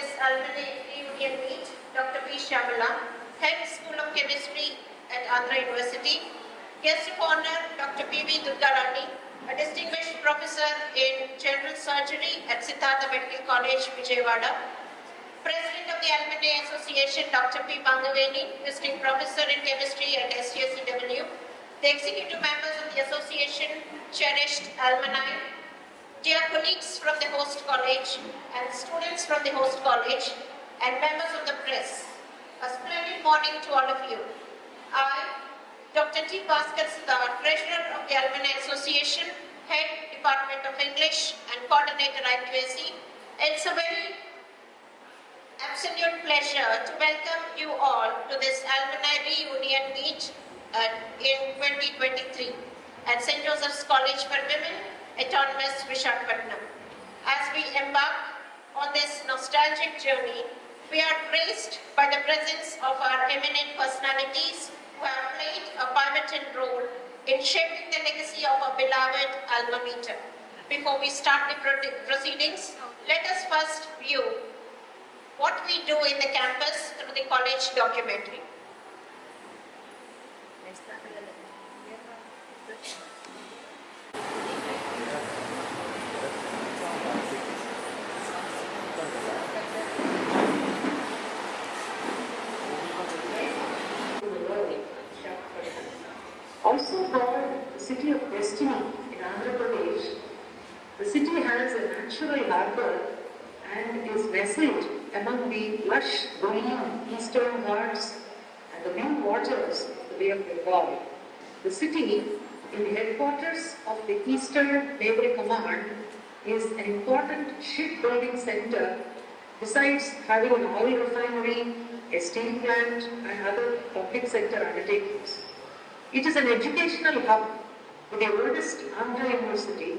this Alumni Reunion Meet, Dr. P. Sjcwaa, Head School of Chemistry at Andhra University. Guest of honor, Dr. P.V. Durgarani, a distinguished professor in general surgery at Siddhartha Medical College, Vijayawada. President of the Alumni Association, Dr. P. Pangaveni, visiting professor in chemistry at SJCW. The executive members of the association, cherished alumni, dear colleagues from the host college and students from the host college and members of the press, a splendid morning to all of you. I, Dr. T. Bhaskar Sudhar, Treasurer of the Alumni Association, Head Department of English and Coordinator IQAC, it's a very absolute pleasure to welcome you all to this Alumni Reunion Meet in 2023 at St. Joseph's College for Women, Autonomous Visakhapatnam. As we embark on this nostalgic journey, we are graced by the presence of our eminent personalities who have played a pivotal role in shaping the legacy of our beloved alma mater. Before we start the proceedings, let us first view what we do in the campus through the college documentary. Also called the City of Destiny in Andhra Pradesh, the city has a natural harbour and is nestled among the lush green eastern Ghats and the blue waters of the Bay of Bengal. The city, in the headquarters of the Eastern Naval Command, is an important shipbuilding centre besides having an oil refinery, a steel plant and other public sector undertakings. It is an educational hub with the oldest Andhra University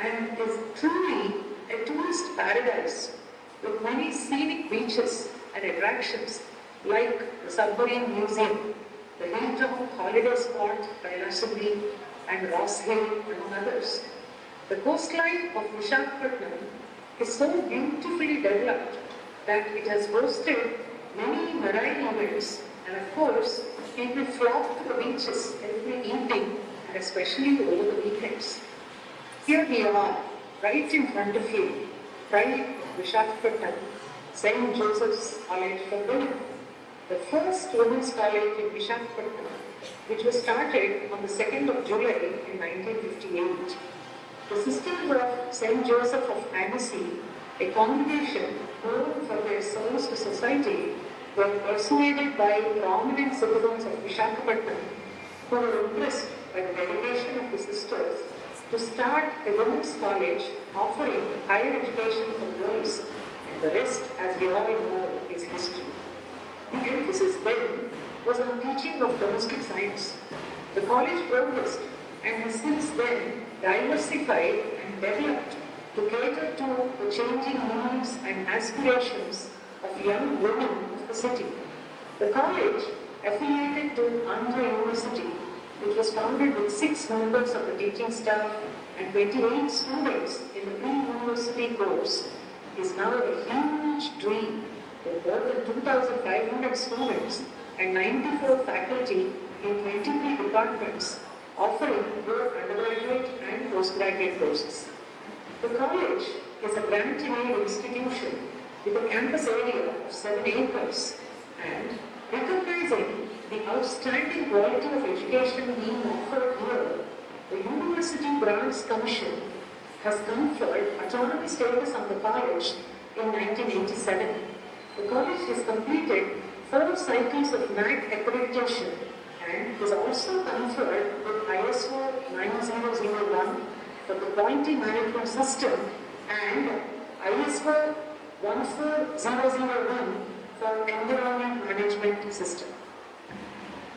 and is truly a tourist paradise with many scenic beaches and attractions like the Submarine Museum, the Hilltop Holiday Spot, Kailasagiri and Ross Hill among others. The coastline of Visakhapatnam is so beautifully developed that it has hosted many marine events, and of course people flock to the beaches every evening and especially over the weekends. Here we are, right in front of you, right Visakhapatnam, St. Joseph's College for Women, the first women's college in Visakhapatnam, which was started on the 2nd of July in 1958. The Sisters of St. Joseph of Annecy, a congregation known for their service to society, were persuaded by prominent citizens of Visakhapatnam who were impressed by the dedication of the sisters to start a women's college offering higher education for girls, and the rest, as we all know, is history. The emphasis then was on teaching of domestic science. The college progressed and has since then diversified and developed to cater to the changing needs and aspirations of young women of the city. The college, affiliated to Andhra University, which was founded with 6 members of the teaching staff and 28 students in the pre-university course, is now a huge dream with more than 2,500 students and 94 faculty in 23 departments, offering both undergraduate and postgraduate courses. The college is a grant-made institution with a campus area of 7 acres, and recognizing the outstanding quality of education being offered here, the University Grants Commission has conferred autonomy status on the college in 1987. The college has completed 4 cycles of NAC accreditation and is also conferred with ISO 9001 for the quality management system and ISO 14001 for environment management system.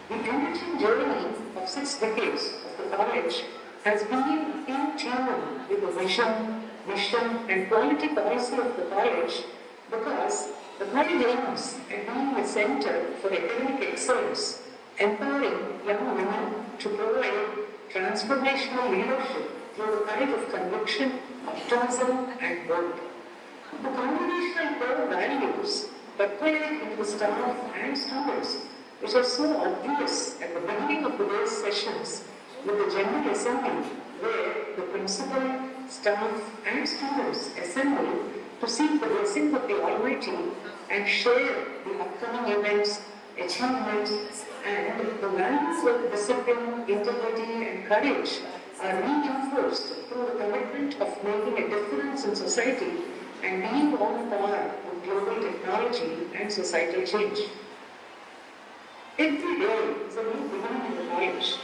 The enriching journey of 6 decades of the college has been in tune with the vision, mission and quality policy of the college, because the college aims at being a center for academic excellence, empowering young women to provide transformational leadership through the kind of conviction, optimism and work. The combinational core values percolate into the staff and students, which are so obvious at the beginning of the day's sessions with the General Assembly, where the principal, staff, and students assemble to seek the blessing of the Almighty and share the upcoming events, achievements, and the values of discipline, integrity, and courage are reinforced through the commitment of making a difference in society and being on par with global technology and societal change. Every day is a new beginning in the college,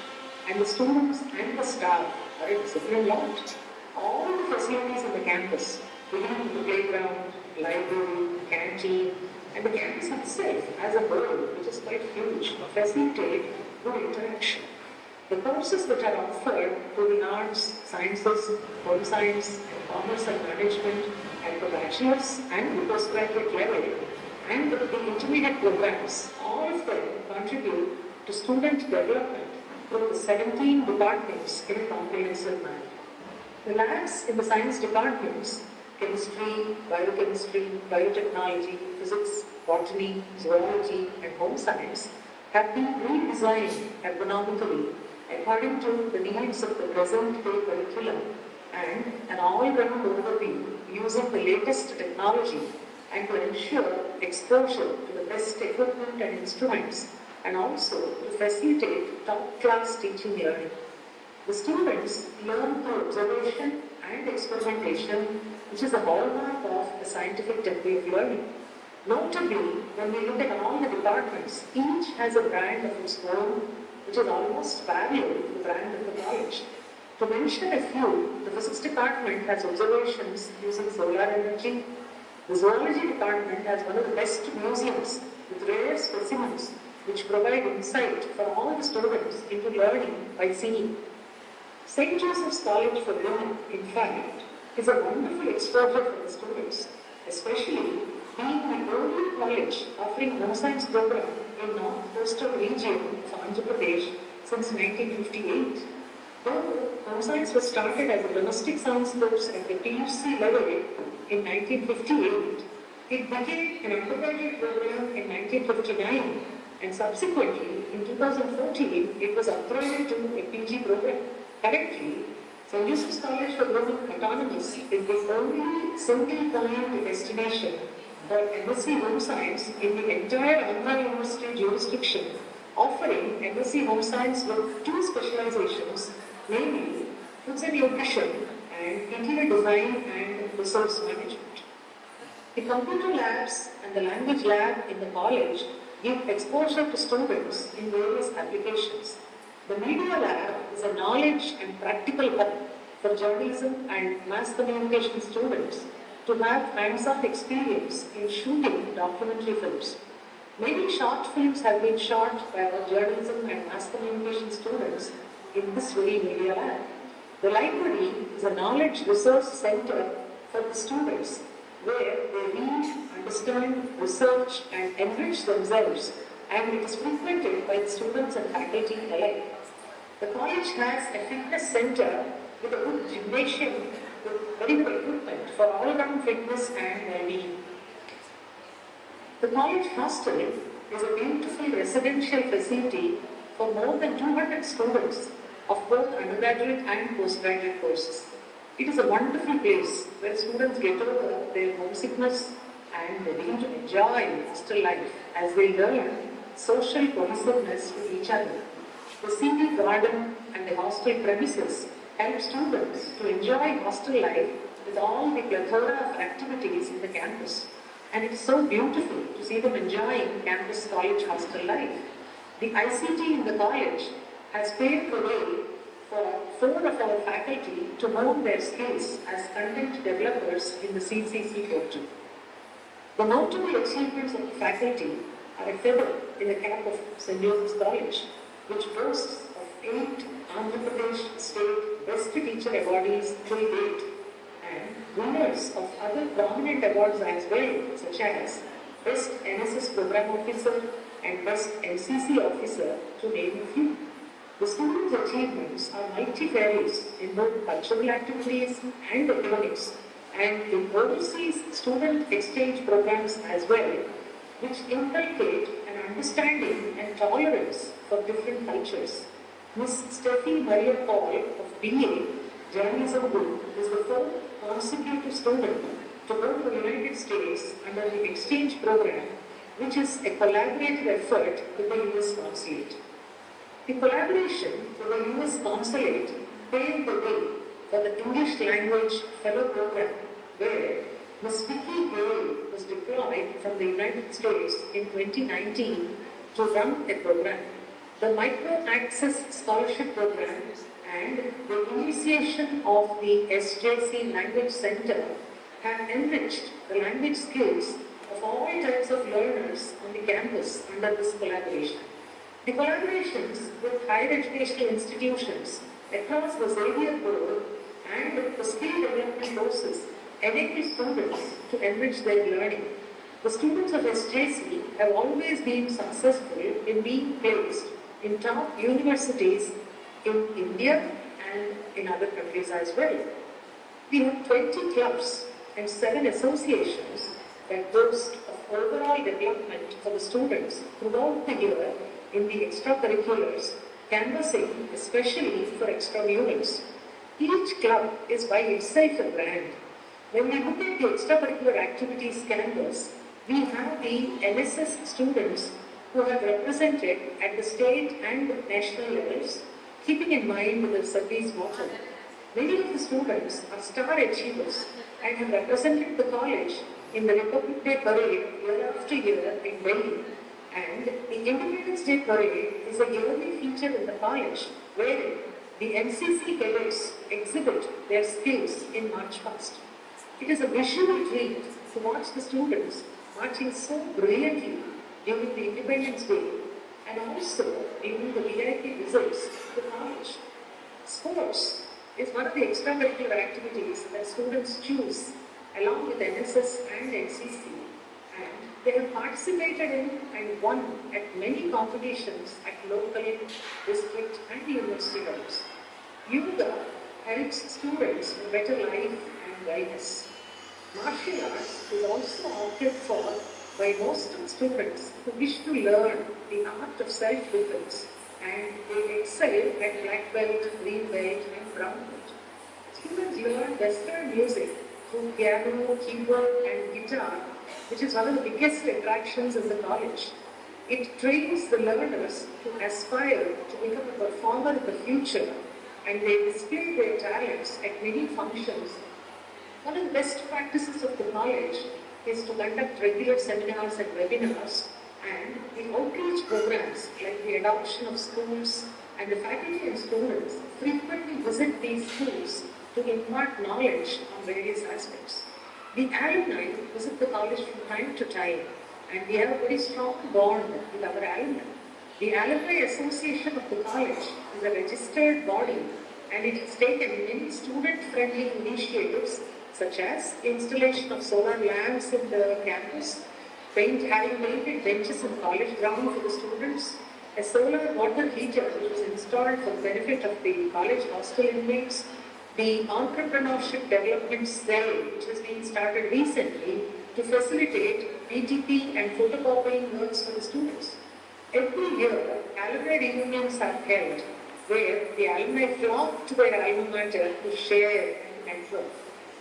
and the students and the staff are a disciplined lot. All the facilities in the campus, beginning with the playground, library, canteen, and the campus itself as a whole, which is quite huge, facilitate good interaction. The courses that are offered to the arts, sciences, home science, and commerce and management at the bachelor's and the postgraduate level, and the intermediate programs, all of them contribute to student development through the 17 departments in a comprehensive manner. The labs in the science departments, chemistry, biochemistry, biotechnology, physics, botany, zoology, and home science, have been redesigned ergonomically according to the needs of the present day curriculum and an all-round overview using the latest technology and to ensure exposure to the best equipment and instruments and also to facilitate top-class teaching learning. The students learn through observation and experimentation, which is a hallmark of the scientific technique of learning. Notably, when we look at all the departments, each has a brand of its own, which is almost parallel to the brand of the college. To mention a few, the physics department has observations using solar energy. The zoology department has one of the best museums with rare specimens which provide insight for all the students into learning by seeing. St. Joseph's College for Women, in fact, is a wonderful exposure for the students, especially being the only college offering home science program in North Coastal region of Andhra Pradesh since 1958. Though home science was started as a domestic science course at the PUC level in 1958, it became an undergraduate program in 1959 and subsequently in 2014 it was upgraded to a PG program. Currently, St. Joseph's College for Women Autonomous is the only single-point destination for MSc Home Science in the entire Andhra University jurisdiction, offering MSc Home Science with two specializations, namely Foods and Nutrition and Interior Design and Resource Management. The computer labs and the language lab in the college give exposure to students in various applications. The media lab is a knowledge and practical hub for journalism and mass communication students to have hands-on experience in shooting documentary films. Many short films have been shot by our journalism and mass communication students in this very media lab. The library is a knowledge resource center for the students where they read, understand, research and enrich themselves, and it is frequented by the students and faculty alike. The college has a fitness center with a good gymnasium with very good equipment for all-round fitness and well-being. The college hostel is a beautiful residential facility for more than 200 students of both undergraduate and postgraduate courses. It is a wonderful place where students get over their homesickness and they begin to enjoy hostel life as they learn social cohesiveness with each other. The scenic garden and the hostel premises help students to enjoy hostel life with all the plethora of activities in the campus. And it's so beautiful to see them enjoying campus college hostel life. The ICT in the college has paved the way for 4 of our faculty to hone their skills as content developers in the CCC portal. The notable achievements of the faculty are a feather in the cap of St. Joseph's College, which boasts of 8 Andhra Pradesh State Best Teacher awardees till date and winners of other prominent awards as well, such as Best NSS Program Officer and Best MCC Officer, to name a few. The students' achievements are multifarious in both cultural activities and academics, and it oversees student exchange programs as well, which inculcate an understanding and tolerance for different cultures. Ms. Steffi Maria Paul of BA Journalism Group is the fourth consecutive student to go to the United States under the exchange program, which is a collaborative effort with the US Consulate. The collaboration with the US Consulate paved the way for the English Language Fellow Program, where Ms. Vicky Gale was deployed from the United States in 2019 to run a program. The Micro Access Scholarship Program and the initiation of the SJC Language Center have enriched the language skills of all types of learners on the campus under this collaboration. The collaborations with higher educational institutions across the Xavier Board and the skill development courses enable students to enrich their learning. The students of SJC have always been successful in being placed in top universities in India and in other countries as well. We have 20 clubs and 7 associations that boast of overall development for the students throughout the year in the extracurriculars, canvassing especially for extramurals. Each club is by itself a brand. When we look at the extracurricular activities canvas, we have the NSS students who have represented at the state and national levels, keeping in mind the service motto. Many of the students are star achievers and have represented the college in the Republic Day Parade year after year in Delhi. And the Independence Day Parade is a yearly feature in the college wherein the NCC cadets exhibit their skills in March past. It is a visual treat to watch the students marching so brilliantly during the Independence Day and also during the VIP visits to the college. Sports is one of the extracurricular activities that students choose along with NSS and NCC, and they have participated in and won at many competitions at local, district and university levels. Yoga helps students in better life and wellness. Martial arts is also opted for by most of the students who wish to learn the art of self-defense, and they excel at black belt, green belt and brown belt. Students learn Western music through piano, keyboard and guitar, which is one of the biggest attractions in the college. It trains the learners to aspire to become a performer in the future, and they display their talents at many functions. One of the best practices of the college is to conduct regular seminars and webinars, and the outreach programs like the adoption of schools, and the faculty and students frequently visit these schools to impart knowledge on various aspects. The alumni visit the college from time to time, and we have a very strong bond with our alumni. The Alumni Association of the college is a registered body, and it has taken many student-friendly initiatives such as installation of solar lamps in the campus, having painted benches in college ground for the students, a solar water heater which was installed for the benefit of the college hostel inmates, the entrepreneurship development cell which has been started recently to facilitate BTP and photocopying works for the students. Every year, alumni reunions are held where the alumni flock to their alma mater to share and grow.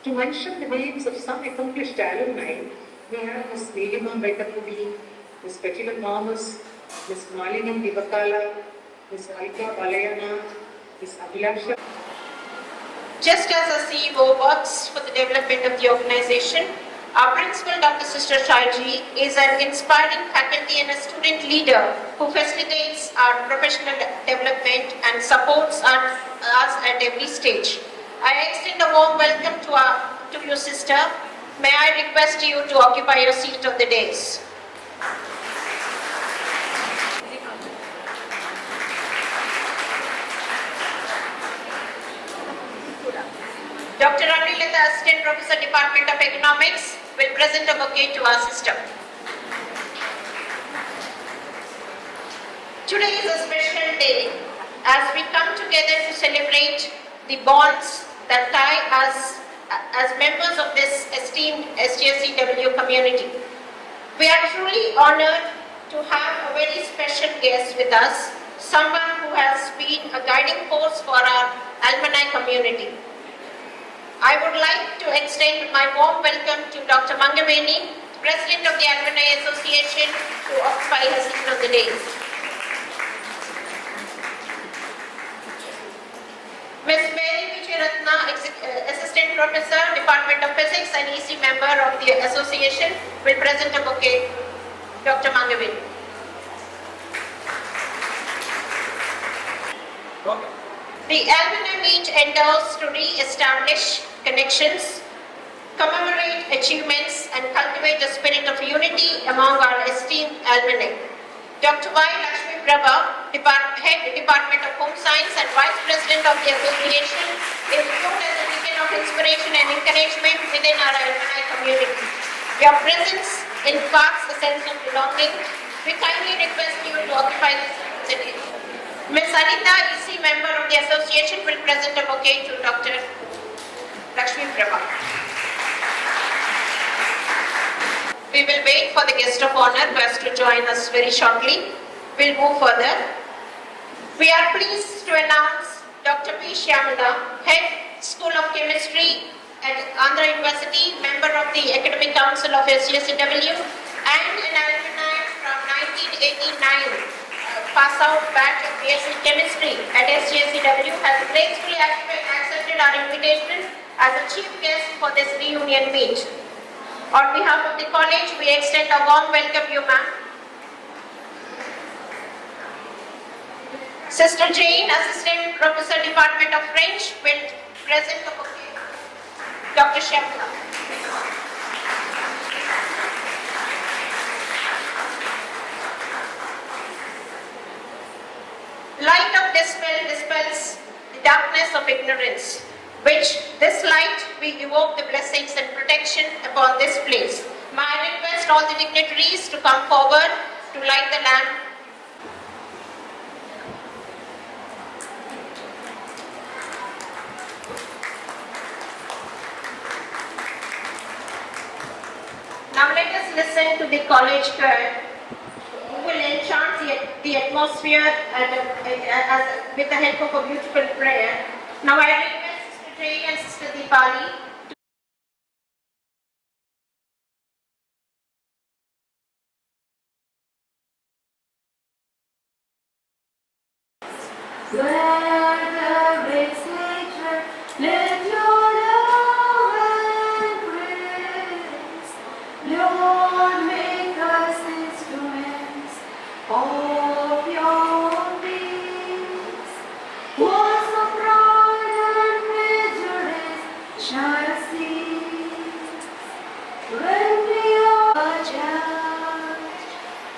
To mention the names of some accomplished alumni, we have Ms. Nilima Betapudi, Ms. Petila Thomas, Ms. Malini Divakala, Ms. Alka Balayana, Ms. Abhilasha. Just as our CEO works for the development of the organization, our principal, Dr. Sjcwaa, is an inspiring faculty and a student leader who facilitates our professional development and supports us at every stage. I extend a warm welcome to your sister. May I request you to occupy your seat on the dais. Dr. Anilita, Assistant Professor, Department of Economics, will present a bouquet to our sister. Today is a special day as we come together to celebrate the bonds that tie us as members of this esteemed SJCW community. We are truly honored to have a very special guest with us, someone who has been a guiding force for our alumni community. I would like to extend my warm welcome to Dr. Mangaveni, President of the Alumni Association, to occupy her seat on the dais. Ms. Mary Vijayaratna, Assistant Professor, Department of Physics and EC member of the Association, will present a bouquet. Dr. Mangaveni. The alumni meet endeavors to re-establish connections, commemorate achievements, and cultivate a spirit of unity among our esteemed alumni. Dr. Y. Lakshmi Prabha, Head Department of Home Science and Vice President of the Association, is viewed as a beacon of inspiration and encouragement within our alumni community. Your presence imparts a sense of belonging. We kindly request you to occupy this seat. Ms. Anita, EC member of the association, will present a bouquet to Dr. Lakshmi Prabha. We will wait for the guest of honor who has to join us very shortly. We'll move further. We are pleased to announce Dr. P. Sjcwaa, Head School of Chemistry at Andhra University, member of the Academic Council of SJCW, and an alumni from 1989. Pass out batch of BSc Chemistry at SJCW, has gracefully accepted our invitation as a chief guest for this reunion meet. On behalf of the college, we extend a warm welcome to you, ma'am. Sister Jane, Assistant Professor, Department of French, will present the bouquet. Dr. Sjcwaa. Light of dispels the darkness of ignorance, which this light we evoke the blessings and protection upon this place. May I request all the dignitaries to come forward to light the lamp. Now let us listen to the college choir, who will enchant the atmosphere with the help of a beautiful prayer. Now I request Sister Jane and Sister Deepali let your love and grace, Lord, make us instruments of your peace. Walls of pride and prejudice shall cease when we are judged.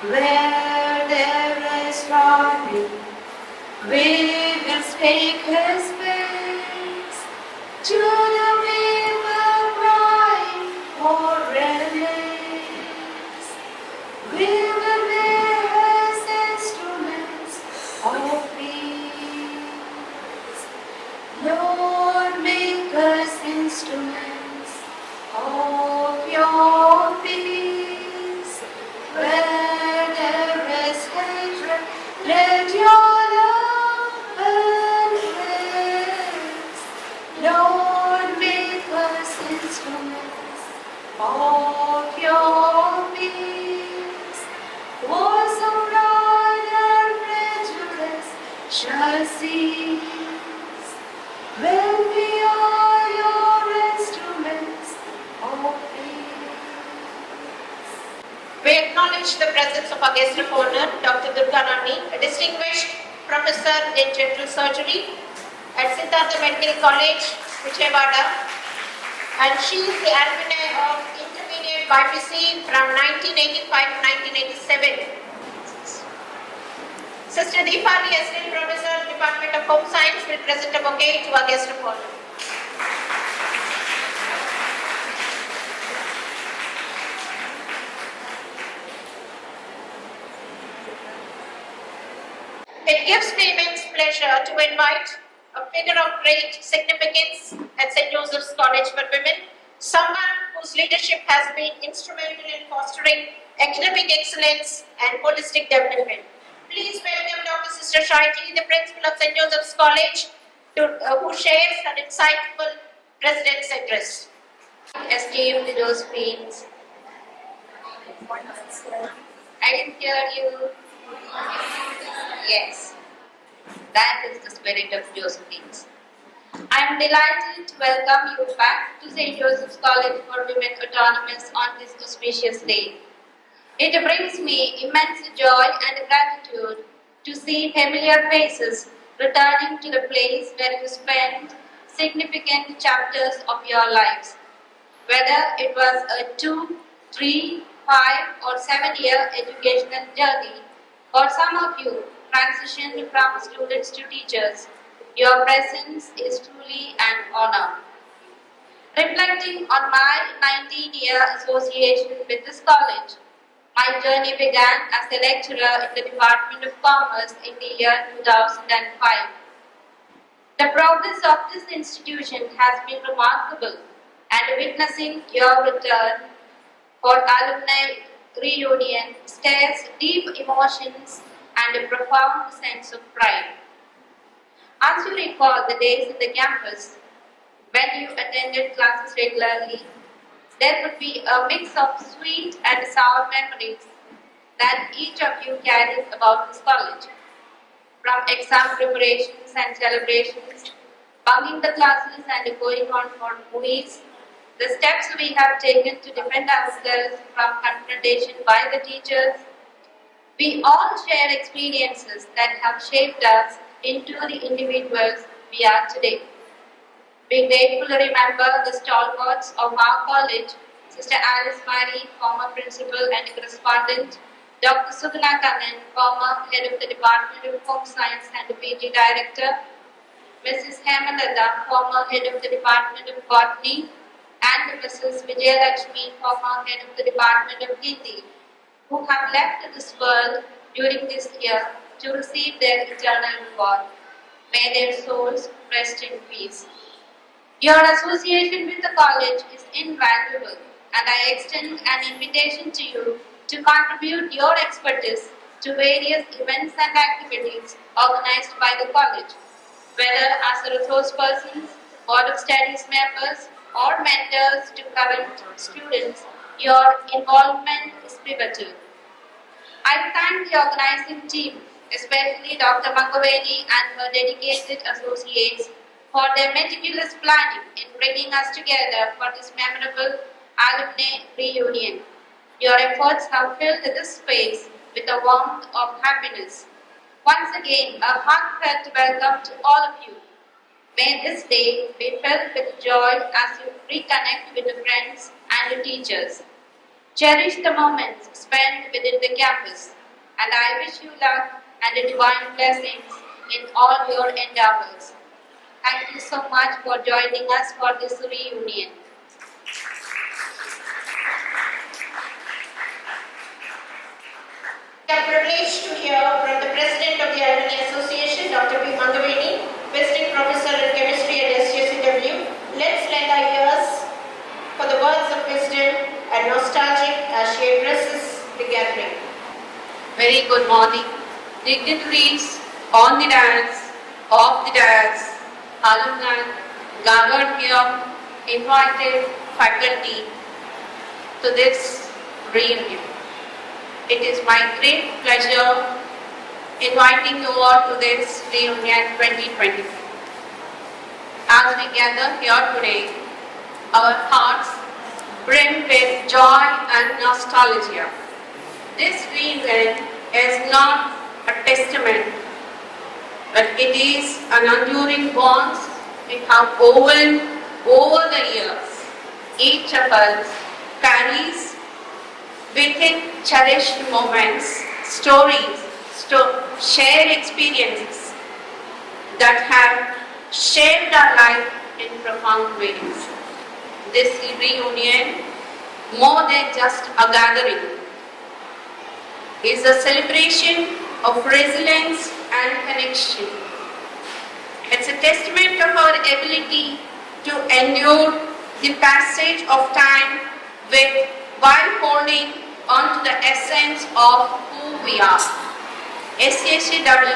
Where there is strife, we will speak His peace. To the people crying for release, we will be His instruments of peace. Lord, make us instruments of your peace. Where there is hatred, let your love and grace, Lord, make us instruments of your peace. Wars of pride and prejudice shall cease when we are your instruments of peace. We acknowledge the presence of our guest of honor, Dr. Durga Rani, a distinguished professor in general surgery at Siddhartha Medical College, Vijayawada, and she is the alumni of Intermediate BPC from 1985 to 1987. Sister Deepali, Assistant Professor, Department of Home Science, will present a bouquet to our guest of honor. It gives me immense pleasure to invite a figure of great significance at St. Joseph's College for Women, someone whose leadership has been instrumental in fostering academic excellence and holistic development. Please welcome Dr. Sister Sjcwaa, the principal of St. Joseph's College, who shares her insightful President's address. Esteemed Josephines, I didn't hear you. Yes, that is the spirit of Josephines. I am delighted to welcome you back to St. Joseph's College for Women Autonomous on this auspicious day. It brings me immense joy and gratitude to see familiar faces returning to the place where you spent significant chapters of your lives. Whether it was a 2, 3, 5 or 7-year educational journey, or some of you transitioned from students to teachers, your presence is truly an honor. Reflecting on my 19-year association with this college, my journey began as a lecturer in the Department of Commerce in the year 2005. The progress of this institution has been remarkable, and witnessing your return for alumni reunion stirs deep emotions and a profound sense of pride. As you recall the days in the campus, when you attended classes regularly, there would be a mix of sweet and sour memories that each of you carries about this college. From exam preparations and celebrations, bunking the classes and going on for movies, the steps we have taken to defend ourselves from confrontation by the teachers, we all share experiences that have shaped us into the individuals we are today. We gratefully remember the stalwarts of our college, Sister Alice Mary, former principal and correspondent, Dr. Sugna Kannan, former head of the Department of Home Science and PG Director, Mrs. Hemalata, former head of the Department of Botany, and Mrs. Vijayalakshmi, former head of the Department of Hindi, who have left this world during this year to receive their eternal reward. May their souls rest in peace. Your association with the college is invaluable, and I extend an invitation to you to contribute your expertise to various events and activities organized by the college, whether as a resource persons, board of studies members, or mentors to current students. Your involvement is pivotal. I thank the organizing team, especially Dr. Mangaveni and her dedicated associates, for their meticulous planning in bringing us together for this memorable alumni reunion. Your efforts have filled this space with a warmth of happiness. Once again, a heartfelt welcome to all of you. May this day be filled with joy as you reconnect with your friends and your teachers. Cherish the moments spent within the campus, and I wish you luck and divine blessings in all your endeavors. Thank you so much for joining us for this reunion. We are privileged to hear from the President of the Alumni Association, Dr. P. Mangaveni, Visiting Professor in Chemistry at Sjcwaa. Let's lend our ears for the words of wisdom and nostalgic as she addresses the gathering. Very good morning. Dignitaries on the dais, off the dais, alumni gathered here, invited faculty to this reunion. It is my great pleasure inviting you all to this reunion 2024. As we gather here today, our hearts brim with joy and nostalgia. This reunion is not a testament, but it is an enduring bond we have woven over the years. Each of us carries within cherished moments, stories, shared experiences that have shaped our life in profound ways. This reunion, more than just a gathering, is a celebration of resilience and connection. It's a testament of our ability to endure the passage of time while holding on to the essence of who we are. Sjcwaa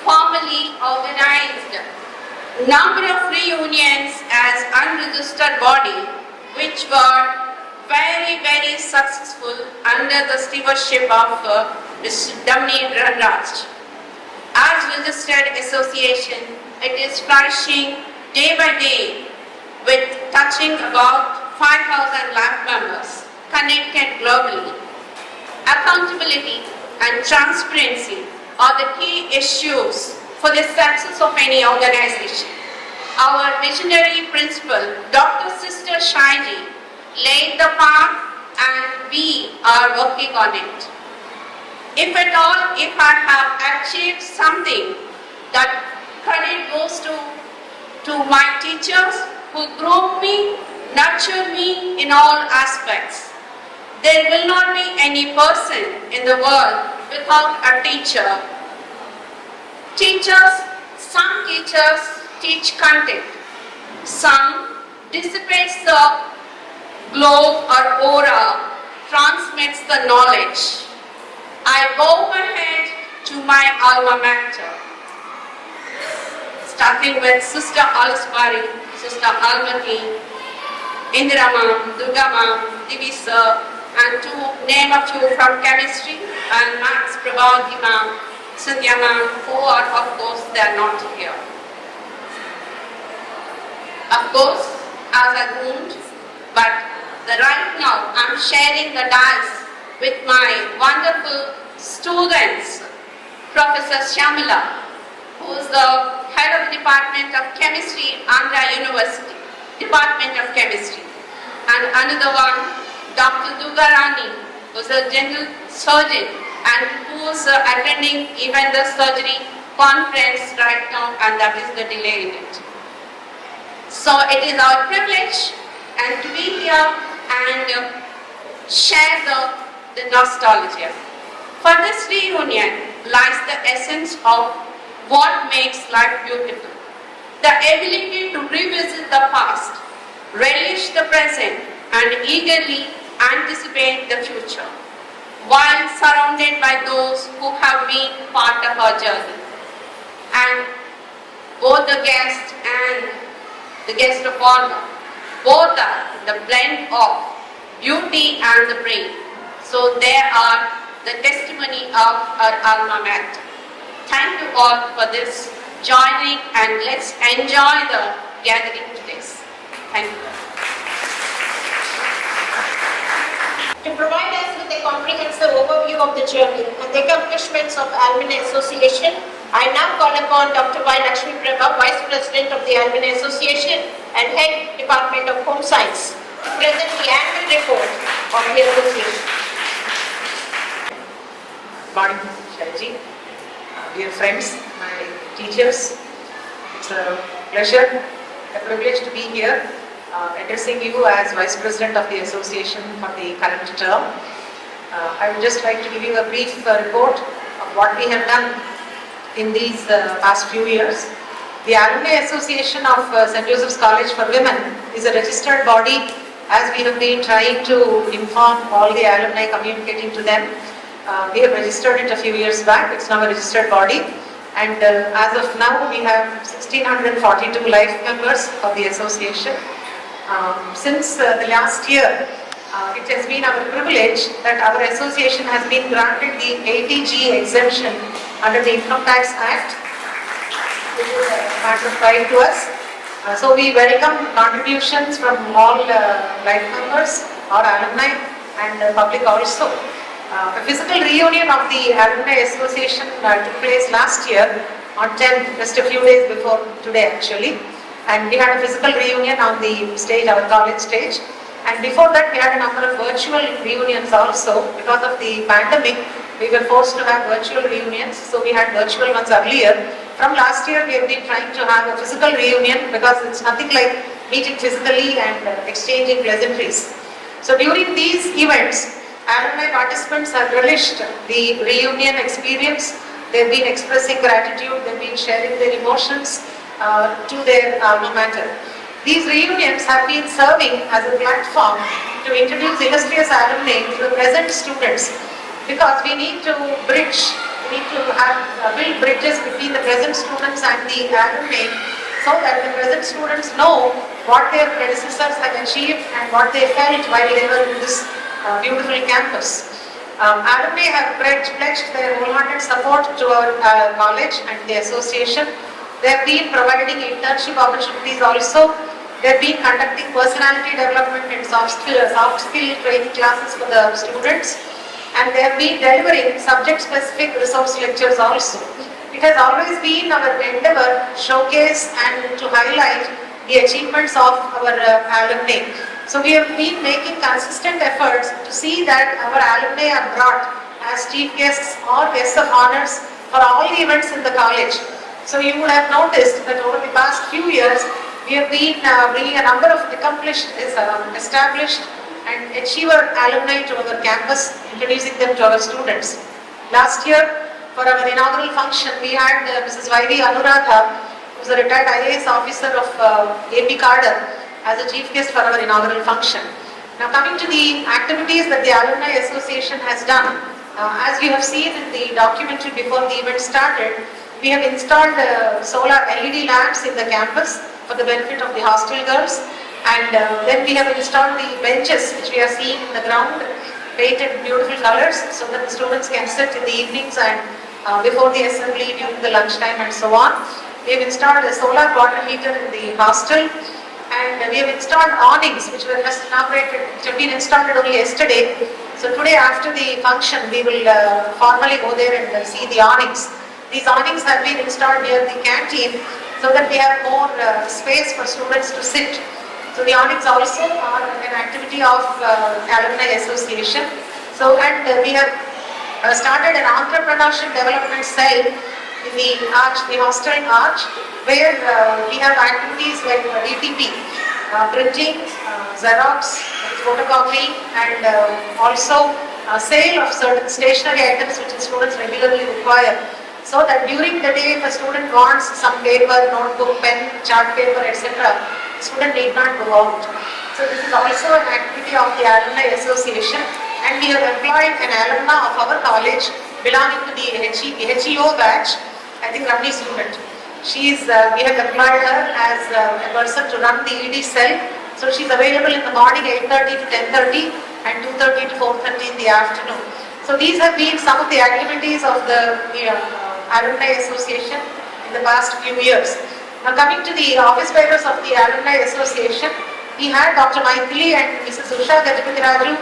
formally organized number of reunions as unregistered body, which were very successful under the stewardship of Mr. Damni Ranraj. As registered association, it is flourishing day by day with touching about 5,000 life members connected globally. Accountability and transparency are the key issues for the success of any organization. Our visionary principal, Dr. Sister Sjcwaa, laid the path and we are working on it. If at all, if I have achieved something, that credit goes to my teachers who grew me, nurtured me in all aspects. There will not be any person in the world without a teacher. Some teachers teach content. Some dissipates the glow or aura, transmits the knowledge. I bow my head to my alma mater, starting with Sister Alasmari, Sister Almati, Indira Ma'am, Durga Ma'am, Divi Sir, and to name a few from chemistry, and Max Prabhavati Ma'am, Sandhya Ma'am, who are, of course, they are not here. Of course, as I groomed, but right now I'm sharing the dais with my wonderful students, Professor Sjcwaa, who is the head of the Department of Chemistry, Andhra University, Department of Chemistry, and another one, Dr. Durga Rani, who is a general surgeon and who is attending even the surgery conference right now, and that is the delay in it. So it is our privilege and to be here and share the nostalgia. For this reunion lies the essence of what makes life beautiful. The ability to revisit the past, relish the present, and eagerly anticipate the future, while surrounded by those who have been part of our journey. And both the guest and the guest of honor, both are the blend of beauty and the brain. So they are the testimony of our alma mater. Thank you all for this joining, and let's enjoy the gathering today. Thank you. To provide us with a comprehensive overview of the journey and the accomplishments of Alumni Association, I now call upon Dr. Y. Lakshmi Prabha, Vice President of the Alumni Association and Head Department of Home Science, to present the annual report of the association. Good morning, Shaiji. Dear friends, my teachers, it's a pleasure, a privilege to be here addressing you as Vice President of the Association for the current term. I would just like to give you a brief report of what we have done in these past few years. The Alumni Association of St. Joseph's College for Women is a registered body, as we have been trying to inform all the alumni, communicating to them. We have registered it a few years back. It's now a registered body, and as of now we have 1642 life members of the association. Since the last year, it has been our privilege that our association has been granted the ATG exemption under the Income Tax Act, which is a matter of pride to us. So we welcome contributions from all life members, our alumni, and the public also. A physical reunion of the Alumni Association took place last year on 10th, just a few days before today actually. And we had a physical reunion on the stage, our college stage. And before that we had a number of virtual reunions also. Because of the pandemic, we were forced to have virtual reunions. So we had virtual ones earlier. From last year we have been trying to have a physical reunion because it's nothing like meeting physically and exchanging pleasantries. So during these events, alumni participants have relished the reunion experience. They've been expressing gratitude, they've been sharing their emotions. to their alma mater. These reunions have been serving as a platform to introduce illustrious alumni to the present students, because we need to build bridges between the present students and the alumni, so that the present students know what their predecessors have achieved and what they felt while they were in this beautiful campus. Alumni have pledged their wholehearted support to our college and the association. They have been providing internship opportunities also. They have been conducting personality development and soft skill training classes for the students. And they have been delivering subject-specific resource lectures also. It has always been our endeavor to showcase and to highlight the achievements of our alumni. So we have been making consistent efforts to see that our alumni are brought as chief guests or guests of honors for all the events in the college. So you would have noticed that over the past few years, we have been bringing a number of accomplished, established and achiever alumni to our campus, introducing them to our students. Last year, for our inaugural function, we had Mrs. Y.V. Anuradha, who is a retired IAS officer of AP Cadre, as a chief guest for our inaugural function. Now coming to the activities that the Alumni Association has done, as you have seen in the documentary before the event started, we have installed solar LED lamps in the campus for the benefit of the hostel girls, and then we have installed the benches which we are seeing in the ground, painted beautiful colors so that the students can sit in the evenings and before the assembly, during the lunchtime and so on. We have installed a solar water heater in the hostel, and we have installed awnings which were just inaugurated, which have been installed only yesterday. So today after the function we will formally go there and see the awnings. These awnings have been installed near the canteen so that we have more space for students to sit. So the awnings also are an activity of Alumni Association. So and we have started an entrepreneurship development cell in the arch, the hostel arch, where we have activities like DTP, printing, Xerox, photocopy, and also sale of certain stationery items which the students regularly require. So that during the day, if a student wants some paper, notebook, pen, chart paper, etc., the student need not go out. So this is also an activity of the Alumni Association, and we have employed an alumna of our college belonging to the HEO batch, I think Ramni student. We have employed her as a person to run the ED cell. So she is available in the morning 8:30 to 10:30 and 2:30 to 4:30 in the afternoon. So these have been some of the activities of the Alumni Association in the past few years. Now coming to the office bearers of the Alumni Association, we had Dr. Maithili and Mrs. Usha Gajapati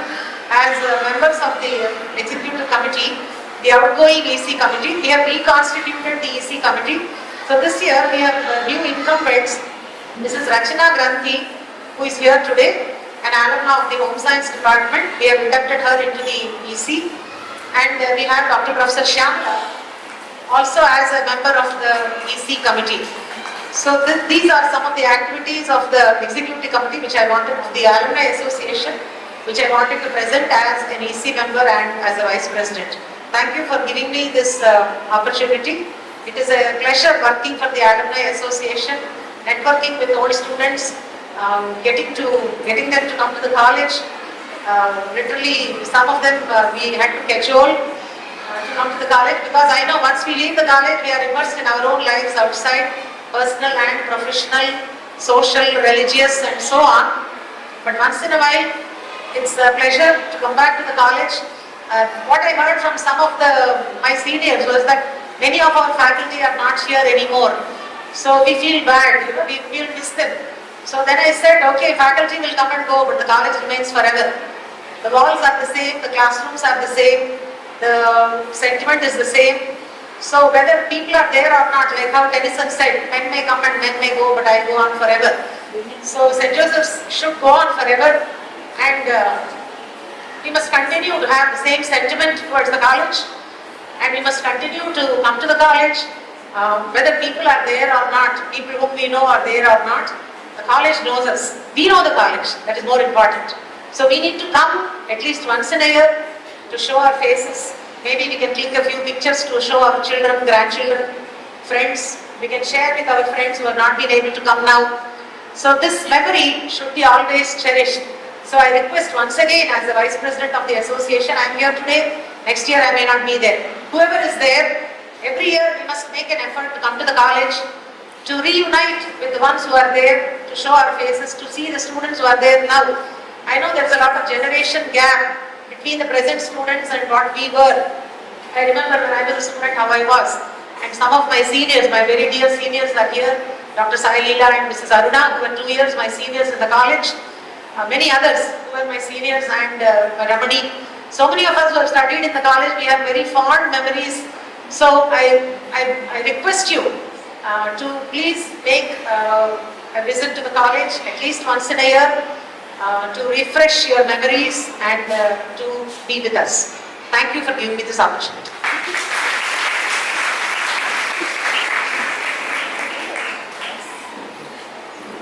as members of the executive committee, the outgoing EC committee. We have reconstituted the EC committee. So this year we have new incumbents, Mrs. Rachana Granthi, who is here today, an alumna of the Home Science Department. We have inducted her into the EC. And we have Dr. Professor Sjcwaa, also as a member of the EC committee. So these are some of the activities of the executive committee which I wanted, of the Alumni Association, which I wanted to present as an EC member and as a vice president. Thank you for giving me this opportunity. It is a pleasure working for the Alumni Association, networking with old students, getting them to come to the college. Literally, some of them we had to cajole to come to the college, because I know once we leave the college, we are immersed in our own lives outside, personal and professional, social, religious, and so on. But once in a while, it's a pleasure to come back to the college. What I heard from some of my seniors was that many of our faculty are not here anymore. So we feel bad, we will miss them. So then I said, okay, faculty will come and go, but the college remains forever. The walls are the same, the classrooms are the same, the sentiment is the same. So whether people are there or not, like how Tennyson said, men may come and men may go, but I go on forever. So St. Joseph's should go on forever, and we must continue to have the same sentiment towards the college, and we must continue to come to the college, whether people are there or not, people whom we know are there or not. The college knows us. We know the college. That is more important. So we need to come at least once in a year to show our faces. Maybe we can click a few pictures to show our children, grandchildren, friends, We can share with our friends who have not been able to come now. So this memory should be always cherished. So I request once again, as the Vice President of the Association, I am here today, next year I may not be there. Whoever is there, every year we must make an effort to come to the college, to reunite with the ones who are there, to show our faces, to see the students who are there now. I know there's a lot of generation gap between the present students and what we were. I remember when I was a student how I was. And some of my seniors, my very dear seniors are here, Dr. Sai Leela and Mrs. Aruna, who were 2 years my seniors in the college. Many others who were my seniors and Ramani. So many of us who have studied in the college, we have very fond memories. So I request you to please make a visit to the college at least once in a year to refresh your memories and to be with us. Thank you for giving me this opportunity.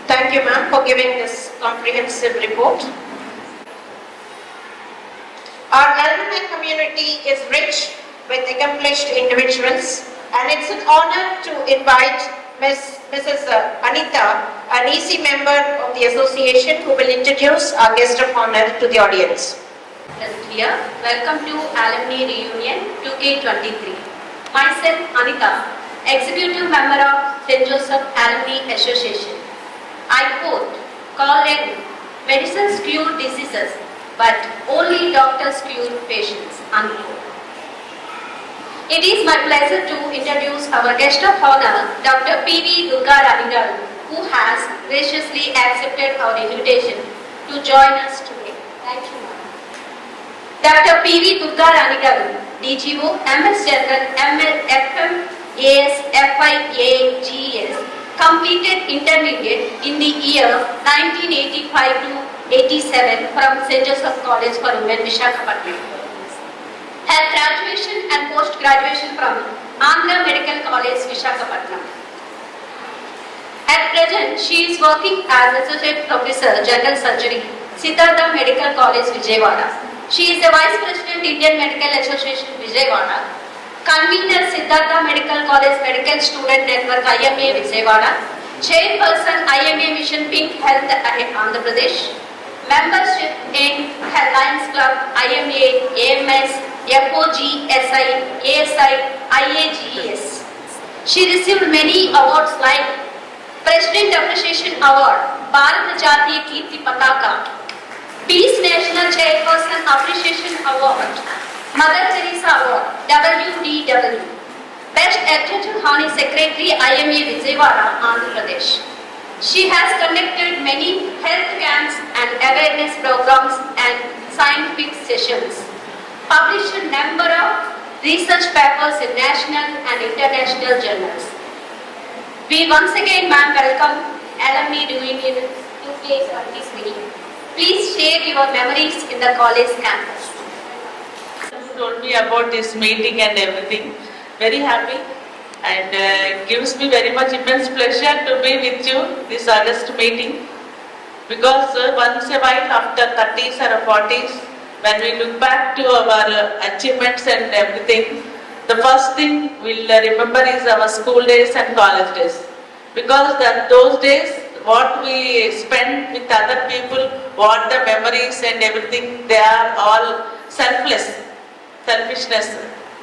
Thank you, ma'am, for giving this comprehensive report. Our alumni community is rich with accomplished individuals, and it's an honor to invite Mrs. Anita, an EC member of the association, who will introduce our guest of honor to the audience. Here, welcome to Alumni Reunion 2K23. Myself, Anita, Executive Member of St. Joseph Alumni Association. I quote, "Call in, medicines cure diseases, but only doctors cure patients," unquote. It is my pleasure to introduce our guest of honor, Dr. P.V. Durgarani, who has graciously accepted our invitation to join us today. Thank you, ma'am. Dr. P.V. Durgarani, DGO, MS General, ML, FM, AS, FI, AGS, completed intermediate in the year 1985 to 87 from St. Joseph College for Women, Visakhapatnam. Her graduation and post-graduation from Andhra Medical College, Visakhapatnam. At present, she is working as Associate Professor, General Surgery, Siddhartha Medical College, Vijayawada. She is the Vice President, Indian Medical Association, Vijayawada. Convener, Siddhartha Medical College Medical Student Network, IMA, Vijayawada. Chairperson, IMA Mission Pink Health, Andhra Pradesh. Membership in her Lions Club, IMA, AMS, FOG, SI, ASI, IAGES. She received many awards like President Appreciation Award, Bharat Jatiya Kirti Pataka, Peace National Chairperson Appreciation Award, Mother Teresa Award, WDW, Best Adjunct Honey Secretary, IMA Vijayawada, Andhra Pradesh. She has conducted many health camps and awareness programs and scientific sessions, published a number of research papers in national and international journals. We once again, ma'am, welcome Alumni Reunion 2K23. Please share your memories in the college campus. You told me about this meeting and everything. Very happy, and it gives me very much immense pleasure to be with you this August meeting, because once a while after 30s or 40s, when we look back to our achievements and everything, the first thing we'll remember is our school days and college days, because those days what we spend with other people, what the memories and everything, they are all selfishness.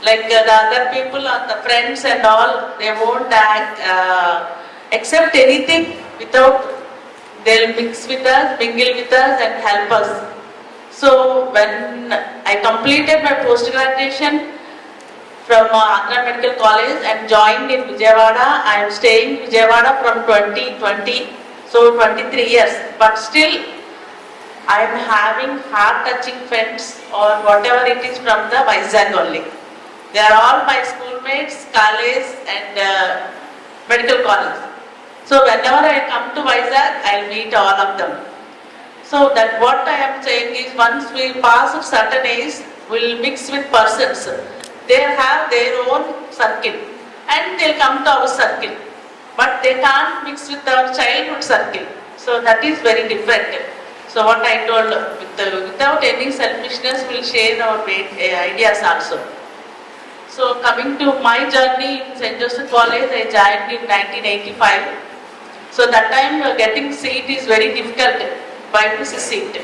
Like the other people or the friends and all, they won't accept anything without, they'll mix with us, mingle with us and help us. So when I completed my post-graduation from Andhra Medical College and joined in Vijayawada, I am staying in Vijayawada from 2020, so 23 years. But still, I am having heart-touching friends or whatever it is from the Vizag only. They are all my schoolmates, college and medical college. So whenever I come to Vizag, I will meet all of them. So that what I am saying is, once we pass a certain age, we will mix with persons. They have their own circle and they will come to our circle. But they can't mix with our childhood circle. So that is very different. So what I told, without any selfishness, we will share our ideas also. So coming to my journey in St. Joseph College, I joined in 1985. So that time getting seat is very difficult, YPC seat.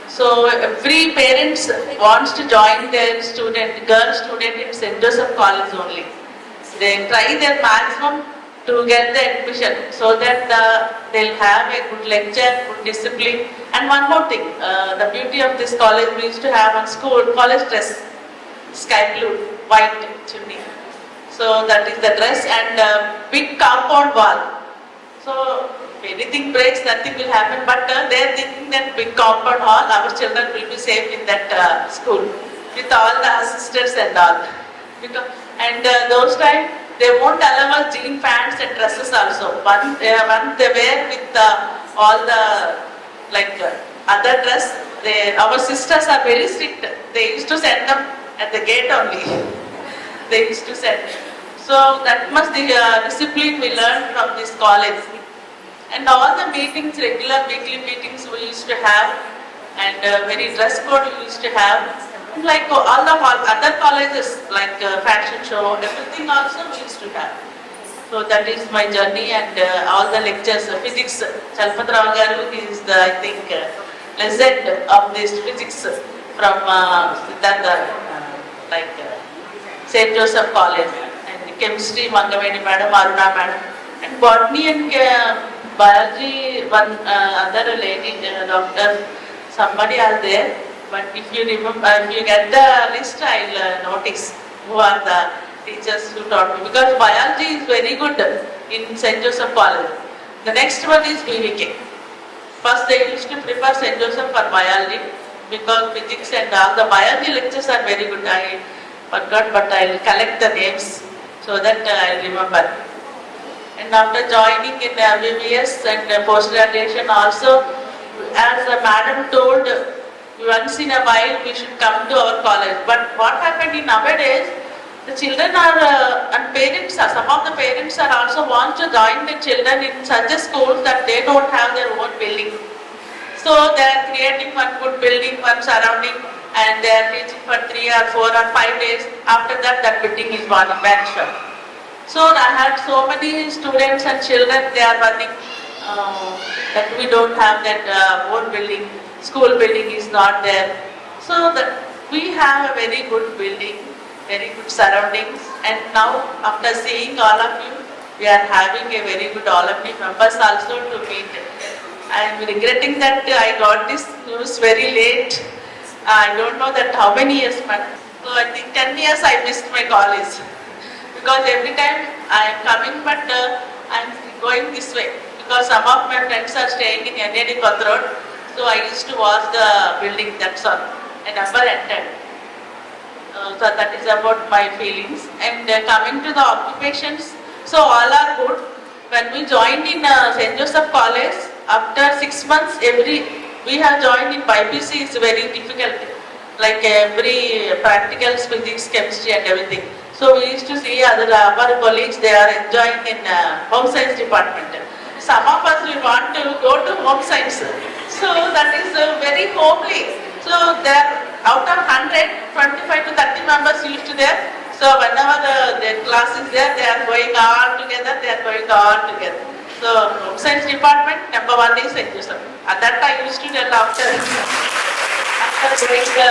So every parents wants to join their student, girl student in St. Joseph College only. They try their maximum to get the admission so that they'll have a good lecture, good discipline. And one more thing, the beauty of this college, we used to have on school college dress, sky blue, white chimney. So that is the dress and big compound wall. So if anything breaks, nothing will happen. But they are thinking that big compound hall, our children will be safe in that school with all the assistants and all. Because, and those times they won't allow us jean pants and dresses also. One they wear with all the like other dress. Our sisters are very strict. They used to send them at the gate only. They used to send. So that much the discipline we learned from this college. And all the meetings, regular weekly meetings we used to have, and very dress code we used to have. Like all the other colleges, like fashion show, everything also we used to have. So that is my journey and all the lectures. Physics, Chalpatrao garu is the, I think, legend of this physics from Siddhartha, like St. Joseph College. And chemistry, Mangamedi madam, Aruna madam. And botany and biology, one other lady, doctor, somebody are there. But if you remember, if you get the list, I'll notice who are the teachers who taught me. Because biology is very good in St. Joseph College. The next one is BVK. First they used to prepare St. Joseph for biology because physics and all the biology lectures are very good. I forgot, but I'll collect the names so that I'll remember. And after joining in MBBS and post-graduation also, as the madam told, once in a while we should come to our college. But what happened in nowadays, the children are, and parents are, some of the parents are also want to join the children in such a schools that they don't have their own building. So they are creating one good building, one surrounding, and they are teaching for 3 or 4 or 5 days. After that, that building is vanished. So I had so many students and children, they are running that we don't have that own building, school building is not there. So that we have a very good building, very good surroundings, and now after seeing all of you, we are having a very good alumni members also to meet. I am regretting that I got this news very late. I don't know that how many years, but so I think 10 years I missed my college. Because every time I am coming, but I am going this way. Because some of my friends are staying in NAD Koth Road, so I used to watch the building, that's all. I never entered. So that is about my feelings. And coming to the occupations, so all are good. When we joined in St. Joseph College, after 6 months, we have joined in BPC, it's very difficult. Like every practical physics, chemistry and everything. So we used to see our colleagues, they are enjoying in home science department. Some of us, we want to go to home science. So that is very homely. So there, out of 100, 25 to 30 members used to there. So whenever their class is there, they are going all together, So home science department, number 1 is St. Joseph. At that time, I used to tell after doing the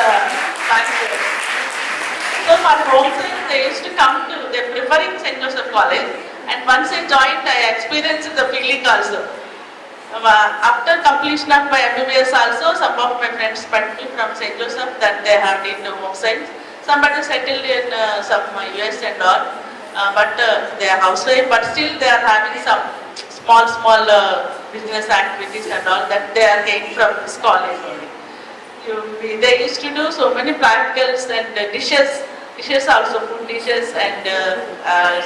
science. So for home science, they used to come to, they preferring St. Joseph College. And once I joined, I experienced the feeling also. After completion of my MBBS also, some of my friends went to from St. Joseph that they have did home science. Somebody settled in some US and all, but they are housewife, but still they are having some small business activities and all that they are getting from this college only. They used to do so many practicals and dishes also, food dishes and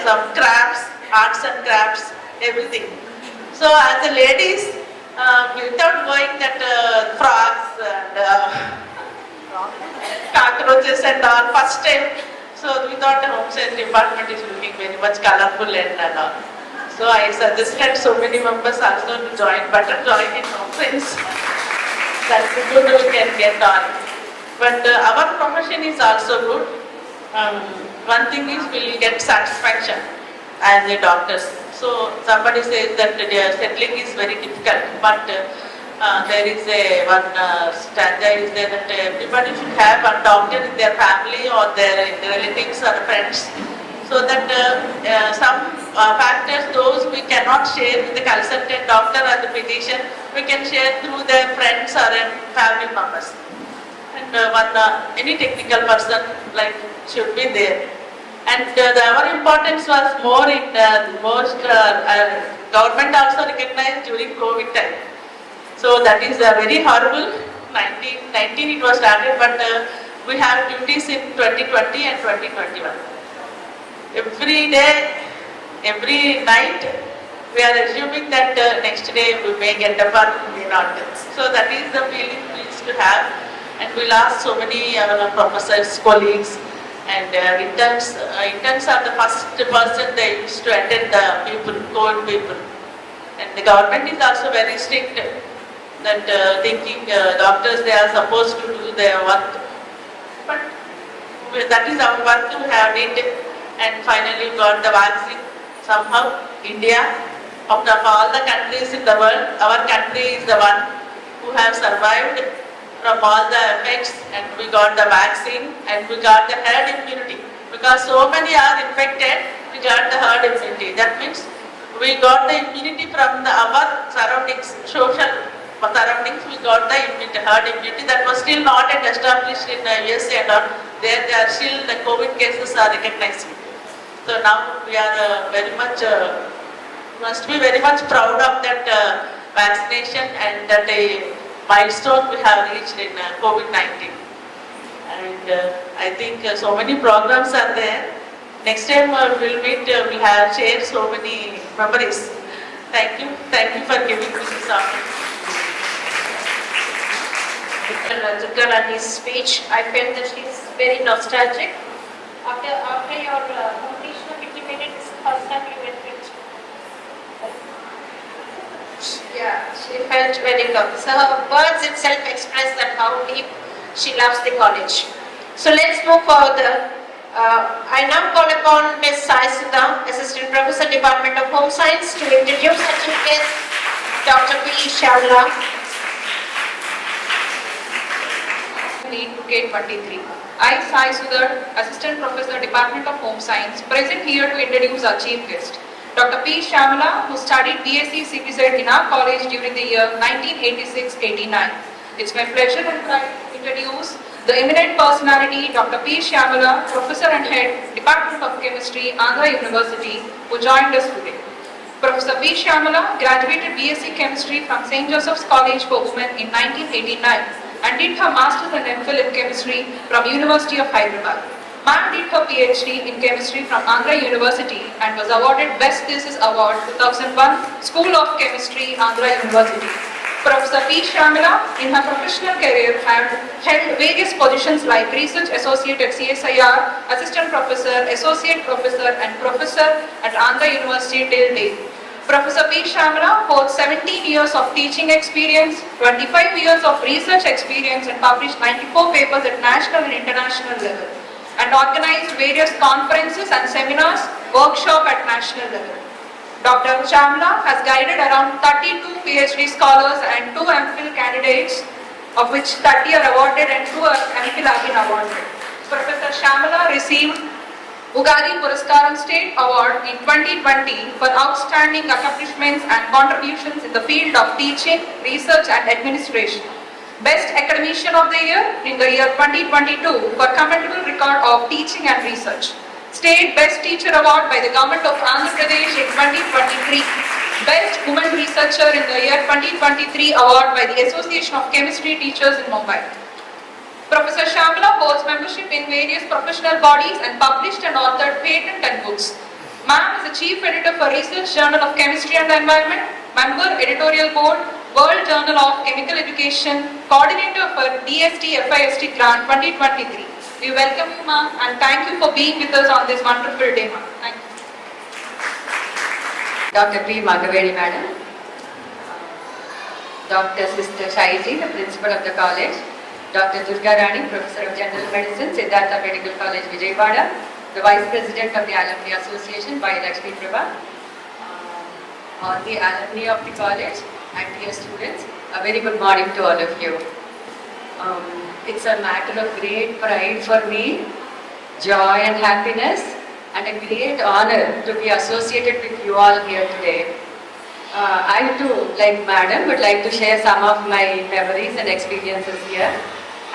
some crafts, arts and crafts, everything. So as the ladies, without going that frogs and cockroaches and all, first time, so we thought the home science department is looking very much colorful and all. So I suggested so many members also to join, better join in home science. That's good we can get on. But our profession is also good. one thing is we'll get satisfaction as a doctors. So somebody says that their settling is very difficult, but there is a one stanza is there that everybody should have one doctor in their family or their relatives or friends, so that some factors those we cannot share with the consultant doctor or the physician, we can share through their friends or family members. And any technical person like should be there. And our importance was more in most government also recognized during COVID time. So that is very horrible. 1919 it was started, but we have duties in 2020 and 2021. Every day, every night, we are assuming that next day we may get up or we may not. So that is the feeling we used to have. And we lost so many professors, colleagues, and interns. Interns are the first person they used to attend the people, COVID people. And the government is also very strict that thinking doctors, they are supposed to do their work. But that is our work to have it. And finally we got the vaccine. Somehow India, out of all the countries in the world, our country is the one who have survived from all the effects, and we got the vaccine and we got the herd immunity. Because so many are infected, we got the herd immunity. That means we got the immunity from our surroundings, social surroundings, we got the immunity, herd immunity. That was still not yet established in USA and all. There they are still, the COVID cases are recognized. So now we are very much, must be very much proud of that vaccination and that milestone we have reached in COVID-19. And I think so many programs are there. Next time we'll meet, we'll have shared so many memories. Thank you for giving me this opportunity. Durgalani's speech, I felt that she's very nostalgic. After your completion of 50 minutes, first time you went with. Yeah, she felt very loved. So her words itself express that how deep she loves the college. So let's move further. I now call upon Ms. Sjcwaa, Assistant Professor, Department of Home Science, to introduce her chief guest, Dr. Sjcwaa. Lead to K23. I, Sjcwaa, Assistant Professor, Department of Home Science, present here to introduce our chief guest, Dr. Sjcwaa, who studied BSc CPZ in our college during the year 1986-89. It's my pleasure and pride to introduce the eminent personality, Dr. Sjcwaa, Professor and Head, Department of Chemistry, Andhra University, who joined us today. Professor Sjcwaa graduated BSc Chemistry from St. Joseph's College for Women in 1989 and did her Masters and MPhil in Chemistry from University of Hyderabad. Ma'am did her PhD in Chemistry from Andhra University and was awarded Best Thesis Award 2001, School of Chemistry, Andhra University. Professor Sjcwaa, in her professional career, had held various positions like Research Associate at CSIR, Assistant Professor, Associate Professor and Professor at Andhra University till date. Professor Sjcwaa holds 17 years of teaching experience, 25 years of research experience and published 94 papers at national and international level, and organized various conferences and seminars, workshop at national level. Dr. Sjcwaa has guided around 32 PhD scholars and 2 MPhil candidates, of which 30 are awarded and 2 MPhil have been awarded. Professor Sjcwaa received Ugadi Puraskaram State Award in 2020 for outstanding accomplishments and contributions in the field of teaching, research and administration. Best Academician of the Year in the year 2022 for commendable record of teaching and research. State Best Teacher Award by the Government of Andhra Pradesh in 2023. Best Women Researcher in the year 2023 award by the Association of Chemistry Teachers in Mumbai. Professor Sjcwaa holds membership in various professional bodies and published and authored patent and books. Ma'am is the Chief Editor for Research Journal of Chemistry and Environment, Member Editorial Board, World Journal of Chemical Education, Coordinator for DST FIST Grant 2023. We welcome you, ma'am, and thank you for being with us on this wonderful day, ma'am. Thank you. Dr. P. Magavedi Madam, Dr. Sister Shaiji, the Principal of the college, Dr. Durga Rani, Professor of General Medicine, Siddhartha Medical College, Vijayawada, the Vice President of the Alumni Association by Lakshmi Prabha, all the alumni of the college and dear students, a very good morning to all of you. It's a matter of great pride for me, joy and happiness, and a great honor to be associated with you all here today. I too, like Madam, would like to share some of my memories and experiences here.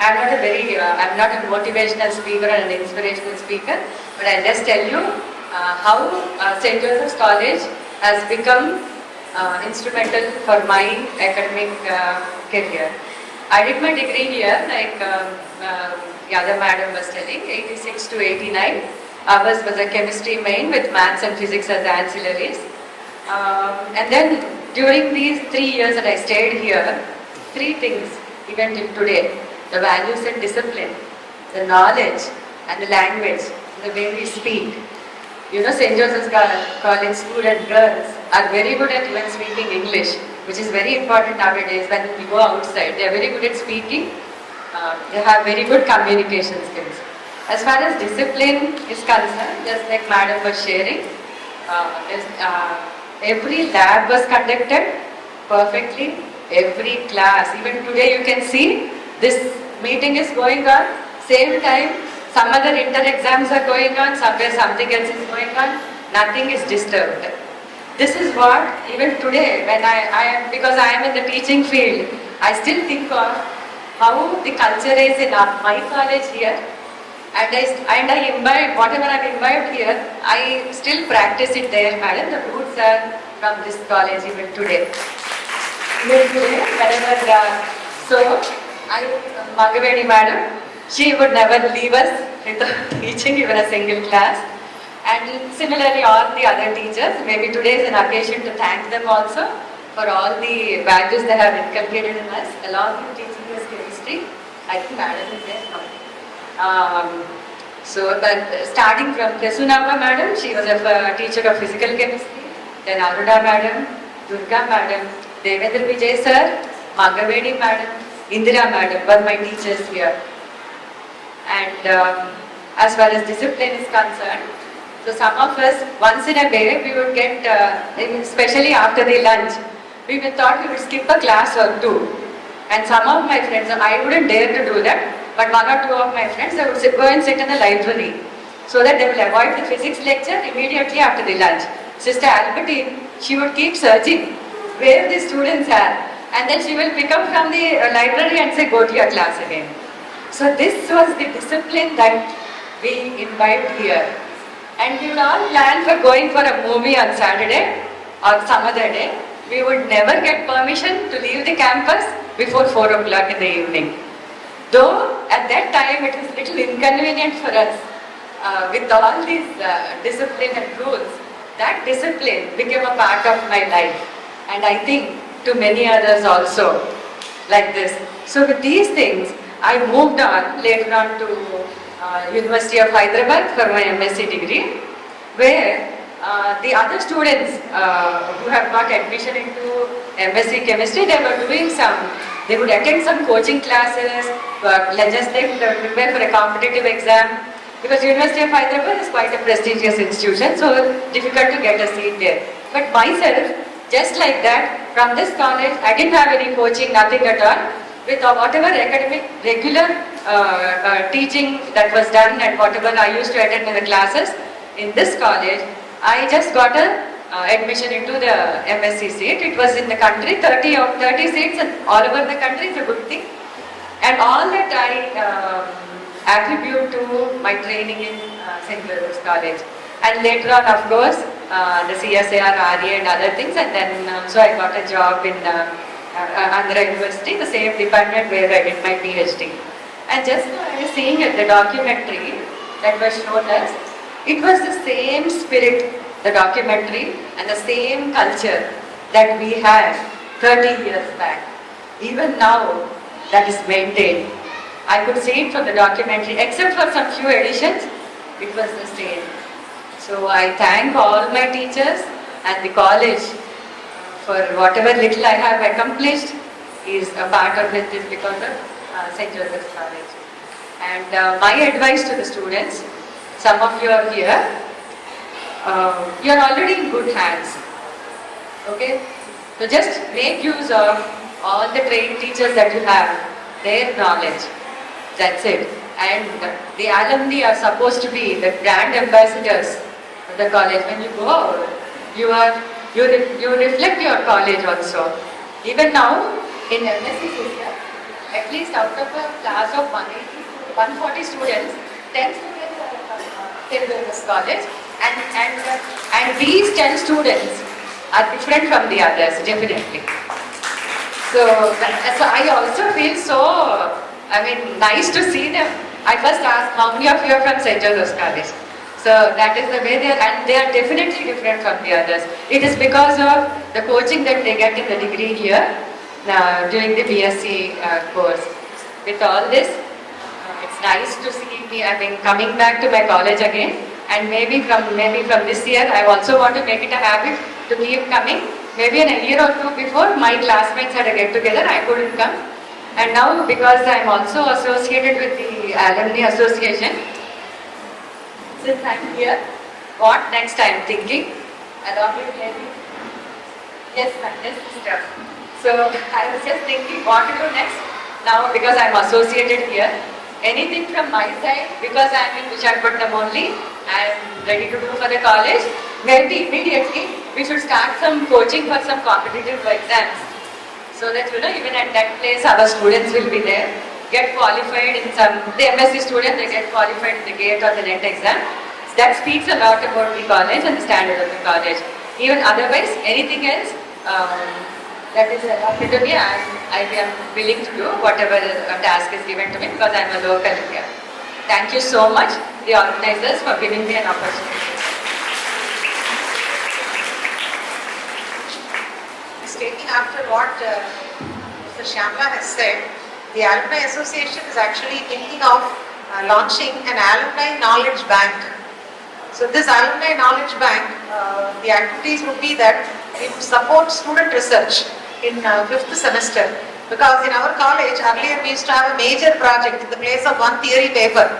I'm not a motivational speaker or an inspirational speaker, but I'll just tell you how St. Joseph's College has become instrumental for my academic career. I did my degree here, like the other madam was telling, 86 to 89. Ours was a chemistry main with maths and physics as ancillaries. And then during these 3 years that I stayed here, 3 things, even till today: the values and discipline, the knowledge and the language, the way we speak. You know, St. Joseph's College student girls are very good at even speaking English, which is very important nowadays when we go outside. They are very good at speaking. They have very good communication skills. As far as discipline is concerned, just like Madam was sharing, every lab was conducted perfectly, every class. Even today you can see this meeting is going on, same time some other inter-exams are going on, somewhere something else is going on, nothing is disturbed. This is what even today, when because I am in the teaching field, I still think of how the culture is in my college here, and I imbibe, whatever I have imbibed here, I still practice it there, madam. The roots are from this college even today. Even today, Mangavedi madam, she would never leave us without teaching even a single class. And similarly, all the other teachers, maybe today is an occasion to thank them also for all the values they have inculcated in us, along with teaching us chemistry. I think madam is there now. But starting from Presunava madam, she was a teacher of physical chemistry, then Aruna madam, Durga madam, Devendra Vijay sir, Mangavedi madam, Indira madam were my teachers here. And as far as discipline is concerned, so some of us, once in a way, we would get, especially after the lunch, we thought we would skip a class or 2. And some of my friends, I wouldn't dare to do that, but 1 or 2 of my friends, they would go and sit in the library so that they will avoid the physics lecture immediately after the lunch. Sister Albertine, she would keep searching where the students are, and then she will pick up from the library and say, go to your class again. So this was the discipline that we imbibed here. And we would all plan for going for a movie on Saturday or some other day. We would never get permission to leave the campus before 4 o'clock in the evening. Though at that time it was little inconvenient for us with all these discipline and rules. That discipline became a part of my life, and I think to many others also like this. So with these things, I moved on later on to University of Hyderabad for my MSc degree, where the other students who have got admission into MSc chemistry, they were doing they would attend some coaching classes, just like prepare for a competitive exam, because University of Hyderabad is quite a prestigious institution, so difficult to get a seat there. But myself, just like that, from this college, I didn't have any coaching, nothing at all. With whatever academic regular teaching that was done and whatever I used to attend in the classes in this college, I just got admission into the MSc seat. It was in the country, 30 seats and all over the country is a good thing. And all that I attribute to my training in St. Joseph's College. And later on, of course, the CSIR, RA and other things, and then also I got a job in Andhra University, the same department where I did my PhD. And just I was seeing it, the documentary that was shown us, it was the same spirit, the documentary, and the same culture that we had 30 years back. Even now, that is maintained. I could see it from the documentary, except for some few additions, it was the same. So I thank all my teachers and the college for whatever little I have accomplished is a part of it is because of St. Joseph's College. And my advice to the students, some of you are here, you are already in good hands. Okay? So just make use of all the trained teachers that you have, their knowledge. That's it. And the alumni are supposed to be the brand ambassadors of the college. When you go out, you reflect your college also. Even now, in MSc system, at least out of a class of 140 students, 10 students are from St. Joseph's College, and these 10 students are different from the others, definitely. So I also feel so, nice to see them. I first asked, how many of you are from St. Joseph's College? So that is the way they are, and they are definitely different from the others. It is because of the coaching that they get in the degree here, during the BSc course. With all this, it's nice to see me, coming back to my college again, and maybe from this year, I also want to make it a habit to keep coming. Maybe in a year or two before, my classmates had a get together, I couldn't come. And now, because I'm also associated with the Alumni Association, since I'm here, what next I'm thinking, along with maybe, yes, sister. So I was just thinking what to do next. Now, because I'm associated here, anything from my side, because I'm in Visakhapatnam only, I'm ready to do for the college. Maybe immediately we should start some coaching for some competitive exams. So that, even at that place our students will be there, get qualified in the MSc students, they get qualified in the GATE or the NET exam. That speaks a lot about the college and the standard of the college. Even otherwise, anything else that is allotted to me, I am willing to do whatever task is given to me because I am a local here. Thank you so much, the organizers, for giving me an opportunity. Taking after what Mr. Sjcwaa has said, the Alumni Association is actually thinking of launching an Alumni Knowledge Bank. So this Alumni Knowledge Bank, the activities would be that we would support student research in 5th semester, because in our college earlier we used to have a major project in the place of one theory paper.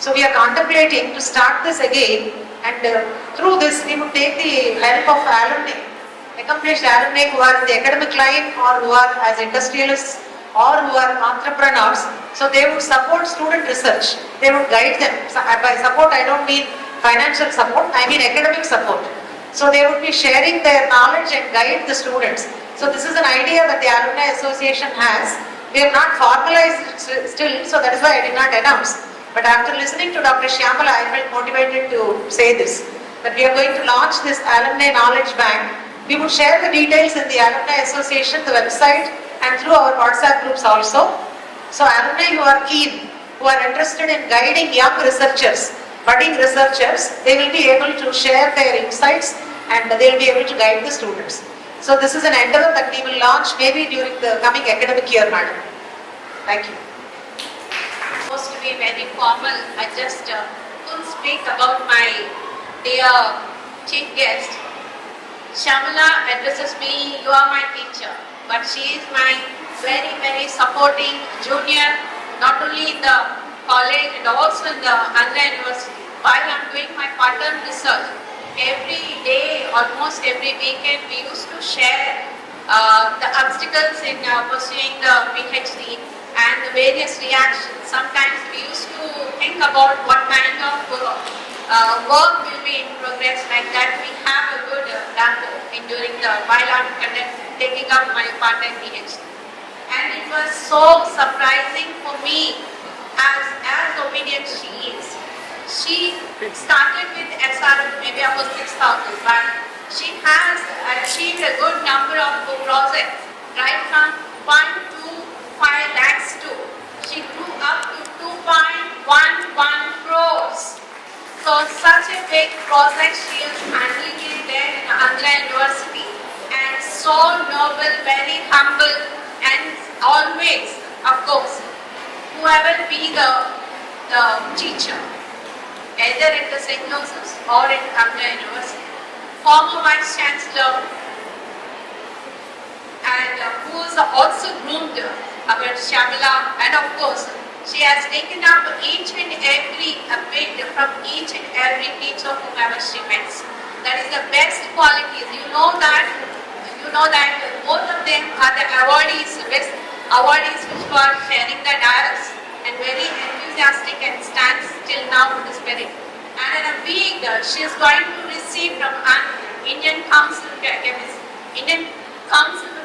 So we are contemplating to start this again, and through this we would take the help of alumni, accomplished alumni who are in the academic line or who are as industrialists or who are entrepreneurs. So they would support student research, they would guide them. So by support I don't mean financial support, I mean academic support. So they would be sharing their knowledge and guide the students. So this is an idea that the Alumni Association has. We have not formalized it still, so that is why I did not announce. But after listening to Dr. Sjcwaa, I felt motivated to say this, that we are going to launch this Alumni Knowledge Bank. We would share the details in the Alumni Association, the website, and through our WhatsApp groups also. So alumni who are keen, who are interested in guiding young researchers, budding researchers, they will be able to share their insights and they will be able to guide the students. So this is an endeavor that we will launch maybe during the coming academic year, madam. Thank you. Supposed to be very formal. I just couldn't speak about my dear chief guest. Shyamala addresses me, you are my teacher, but she is my very, very supporting junior, not only in the college and also in the Andhra University. While I am doing my part-time research, every day, almost every weekend, we used to share the obstacles in pursuing the PhD and the various reactions. Sometimes we used to think about what kind of work will be in progress. Like that, we have a good rapport during the while I'm taking up my part-time PhD. And it was so surprising for me, as obedient she is. She started with SRF maybe about 6,000, but she has achieved a good number of projects, right from 1.25 lakhs to she grew up to 2.11 crores. So such a big project she is handling it there in Andhra University, and so noble, very humble, and always, of course, whoever be the teacher, either at the St. Joseph's or at Andhra University, former Vice Chancellor, and who is also groomed our Shyamala, and of course, she has taken up each and every bit from each and every teacher whomever she meets. That is the best qualities. You know that both of them are the awardees, best awardees which were sharing the dais and very enthusiastic and stands till now with the spirit. And in a week, she is going to receive from an Indian Council for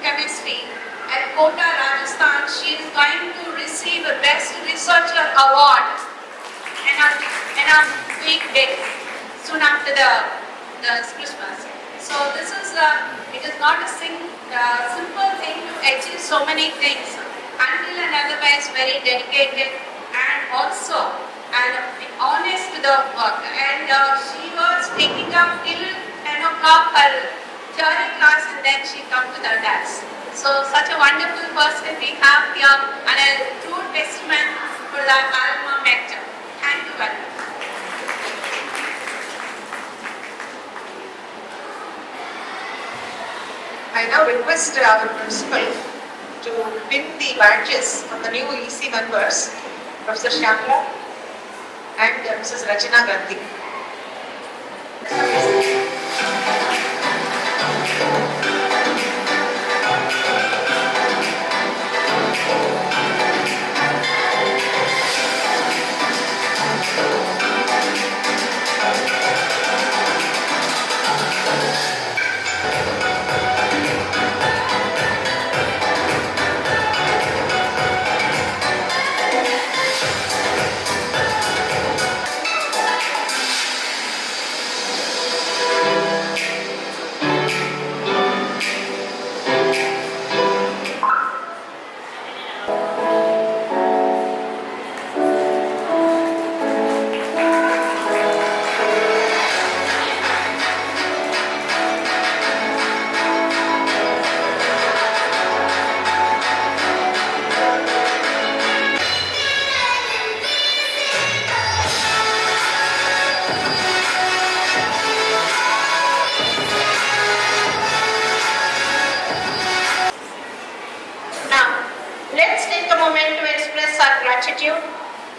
Chemistry at Kota, Rajasthan. She is going to receive a Best Researcher Award in a weekday soon after the Christmas. So this is it is not a simple thing to achieve so many things. Until and otherwise very dedicated and also honest to the work. And she was taking up till 10 o'clock her theory class and then she come to the dance. So such a wonderful person we have here and a true testament for the alma mater. Thank you very much. I now request our principal to pin the badges of the new EC members, Professor Sjcwaa and Mrs. Rachana Gandhi.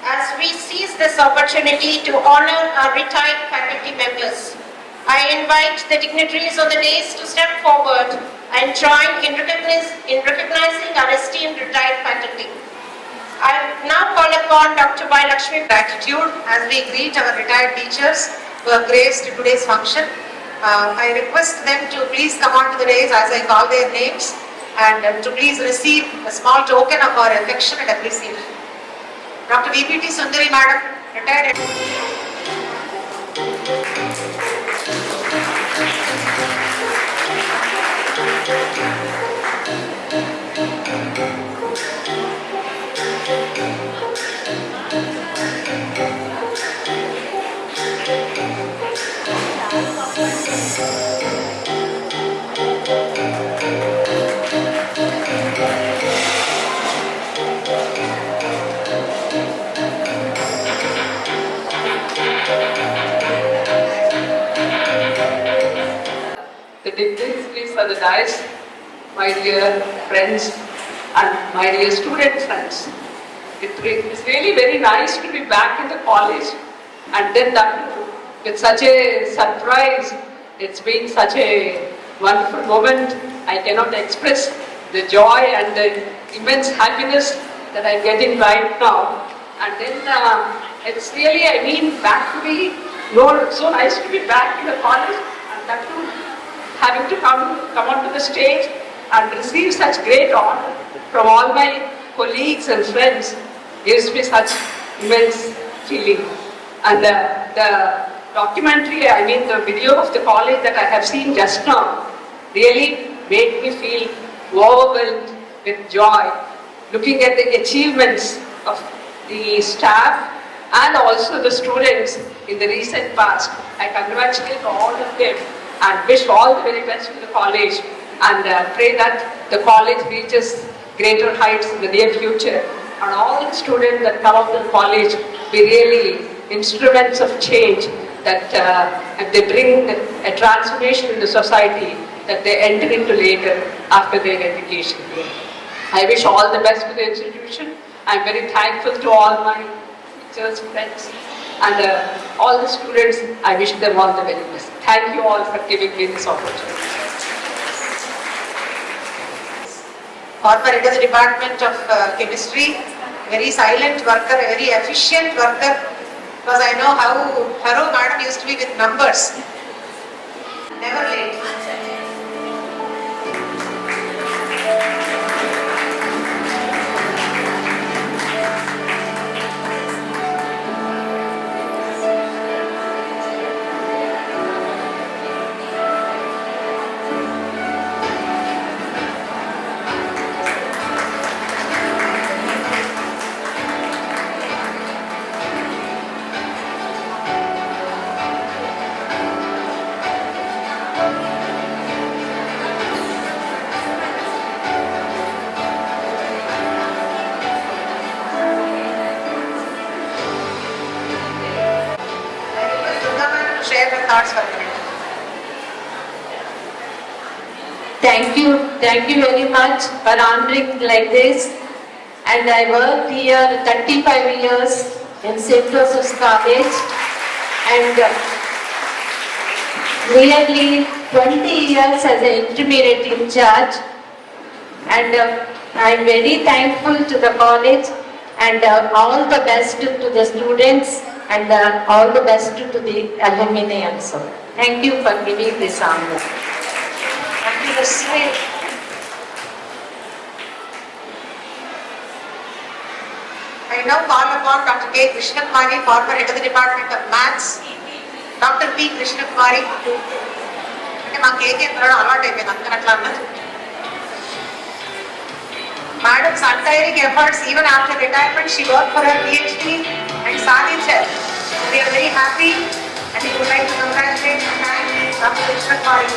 As we seize this opportunity to honor our retired faculty members, I invite the dignitaries of the days to step forward and join in recognizing our esteemed retired faculty. I now call upon Dr. Y. Lakshmi gratitude as we greet our retired teachers who have graced today's function. I request them to please come on to the dais as I call their names and to please receive a small token of our affection and appreciation. Dr. VPT Sundari Madam, retired. The dignitaries for the dais, my dear friends and my dear student friends. It's really very nice to be back in the college and then that with such a surprise. It's been such a wonderful moment. I cannot express the joy and the immense happiness that I'm getting right now. And then it's really, back to be so nice to be back in the college and that too having to come onto the stage and receive such great honor from all my colleagues and friends gives me such immense feeling. And the documentary, the video of the college that I have seen just now really made me feel overwhelmed with joy looking at the achievements of the staff and also the students in the recent past. I congratulate all of them and wish all the very best to the college and pray that the college reaches greater heights in the near future and all the students that come out of the college be really instruments of change that they bring a transformation in the society that they enter into later after their education. I wish all the best for the institution. I'm very thankful to all my teachers, friends, and all the students. I wish them all the very best. Thank you all for giving me this opportunity. Former head of the Department of Chemistry, very silent worker, very efficient worker, because I know how thorough madam used to be with numbers. Never late. Share your thoughts for a minute. Thank you very much for honoring like this. And I worked here 35 years in St. Joseph's College and nearly 20 years as an intermediate in charge. And I am very thankful to the college and all the best to the students and all the best to the alumni also. Thank you for giving this honor. Thank you, Ms. Sweet. I now call upon Dr. K. Krishnakumari, former head of the Department of Maths, Dr. P. Krishnakumari. Madam's untiring efforts, even after retirement, she worked for her PhD and Sadhichat. We are very happy and we would like to congratulate and thank Dr. Krishnakumari.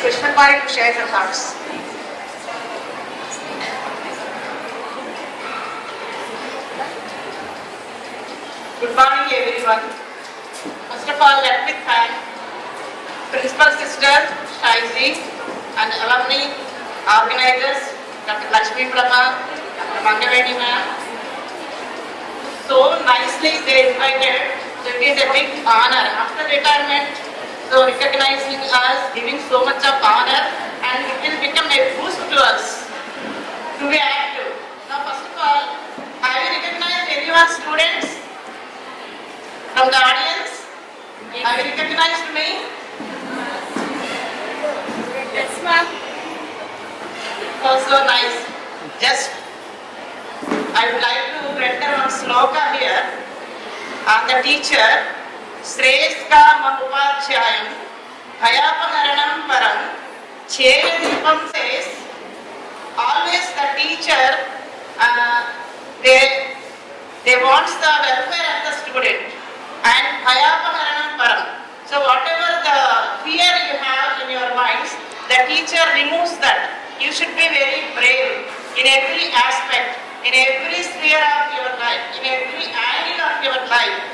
Krishnakumari to share her thoughts. Good morning everyone. First of all, let me thank Principal Sister Shaiji and alumni organizers Dr. Lakshmi Brahma, Dr. Mangavedi ma'am. So nicely they invited, so it is a big honor. After retirement, so recognizing us, giving so much of honor, and it will become a boost to us to be active. Now first of all, have you recognized everyone, students from the audience? Have you recognized me? Yes ma'am. Oh, so nice. Just I would like to render one sloka here on the teacher. Shreyska Mahupadhyayam Bhayapaharanam Param Cheyadipam says, always the teacher they wants the welfare of the student, and Bhayapaharanam Param. So whatever the fear you have in your minds, the teacher removes that. You should be very brave in every aspect, in every sphere of your life, in every angle of your life.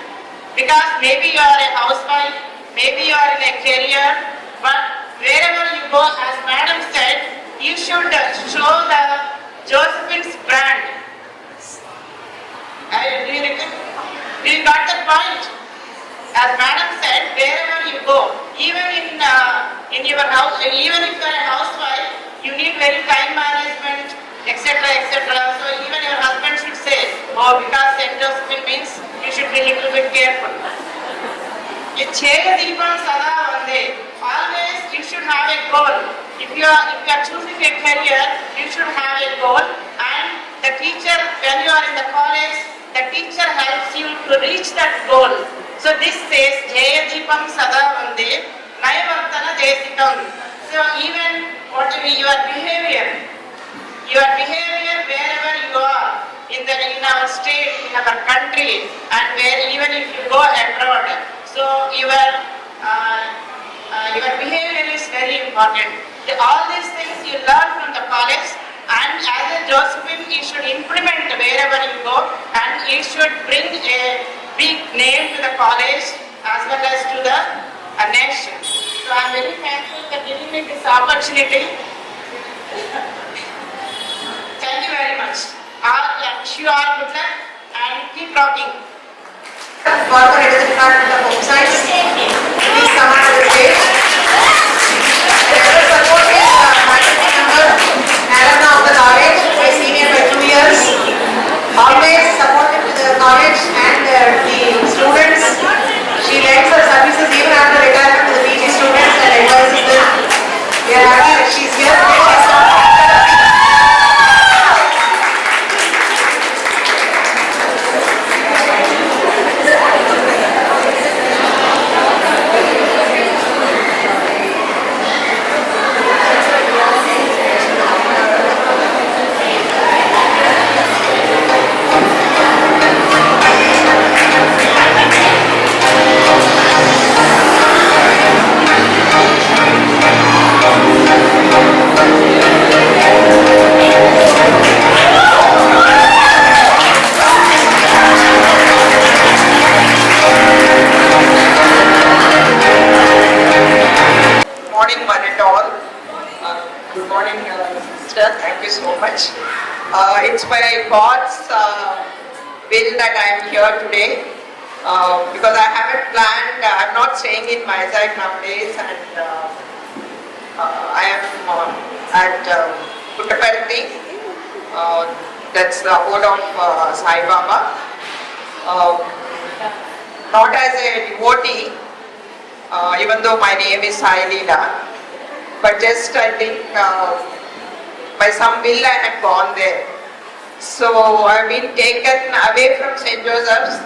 Because maybe you are a housewife, maybe you are in a career, but wherever you go, as madam said, you should show the Josephine's brand. Do you got that point? As madam said, wherever you go, even in your house, even if you are a housewife, you need very time management, etc., etc. So even your husband should say, oh, because St. Josephine means you should be be little bit careful. Cheyadipam sada vande. Always you should have a goal. If you are choosing a career, you should have a goal. And the teacher, when you are in the college, the teacher helps you to reach that goal. So this says Jayadipam sada vande, Nayavartana desikam. So even what your behavior wherever you are in our state, in our country, and where even if you go abroad. So your behavior is very important. All these things you learn from the college, and as a Josephine, you should implement wherever you go, and you should bring a big name to the college as well as to the nation. So I am very thankful for giving me this opportunity. Thank you very much. I wish you all good luck and keep rocking. Former Head Department of Home Science, please come on to the stage. Ever supported faculty member, alumna of the college, my senior by 2 years. Always supportive to the college and the students. She lends her services even after retirement to the PG students and advises them. We are happy that she is here today. She is not. Morning, one and all. Good morning, sister. Thank you so much. It's by God's will that I am here today because I haven't planned. I'm not staying in Vizag nowadays, and I am at Puttaparthi. That's the abode of Sai Baba. Not as a devotee. Even though my name is Sai Leela, but just I think by some will I had gone there. So I've been taken away from St. Joseph's,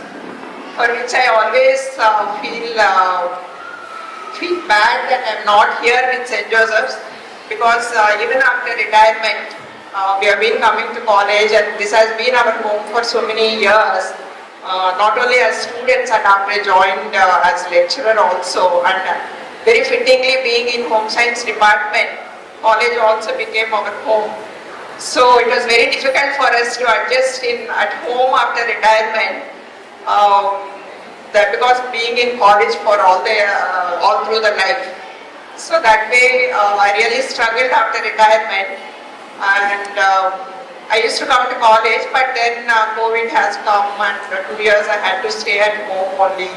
for which I always feel bad that I'm not here in St. Joseph's, because even after retirement, we have been coming to college, and this has been our home for so many years. Not only as students, and after joined as lecturer also, and very fittingly being in home science department, college also became our home. So it was very difficult for us to adjust at home after retirement, because being in college for all through the life. So that way I really struggled after retirement, and I used to come to college, but then COVID has come, and 2 years I had to stay at home only,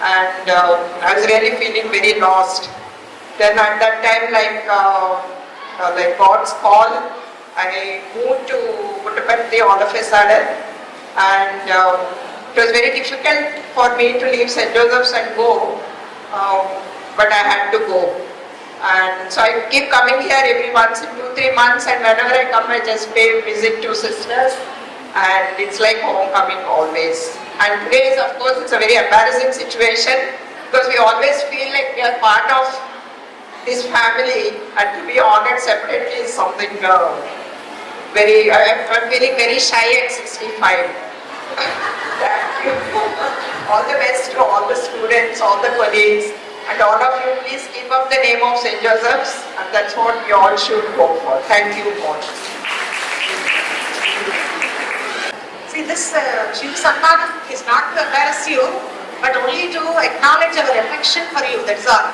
and I was really feeling very lost. Then at that time, like God's call, I moved to Puttaparthi all of a sudden, and it was very difficult for me to leave St. Joseph's and go, but I had to go. And so I keep coming here every once in 2-3 months, and whenever I come I just pay visit to sisters, and it's like homecoming always. And today is, of course, it's a very embarrassing situation, because we always feel like we are part of this family, and to be honored separately is something very, I'm feeling very shy at 65. Thank you. All the best to all the students, all the colleagues. And all of you, please keep up the name of St. Joseph's, and that's what we all should go for. Thank you all. See, this Shiv Sammanam is not to embarrass you, but only to acknowledge our affection for you, that's all.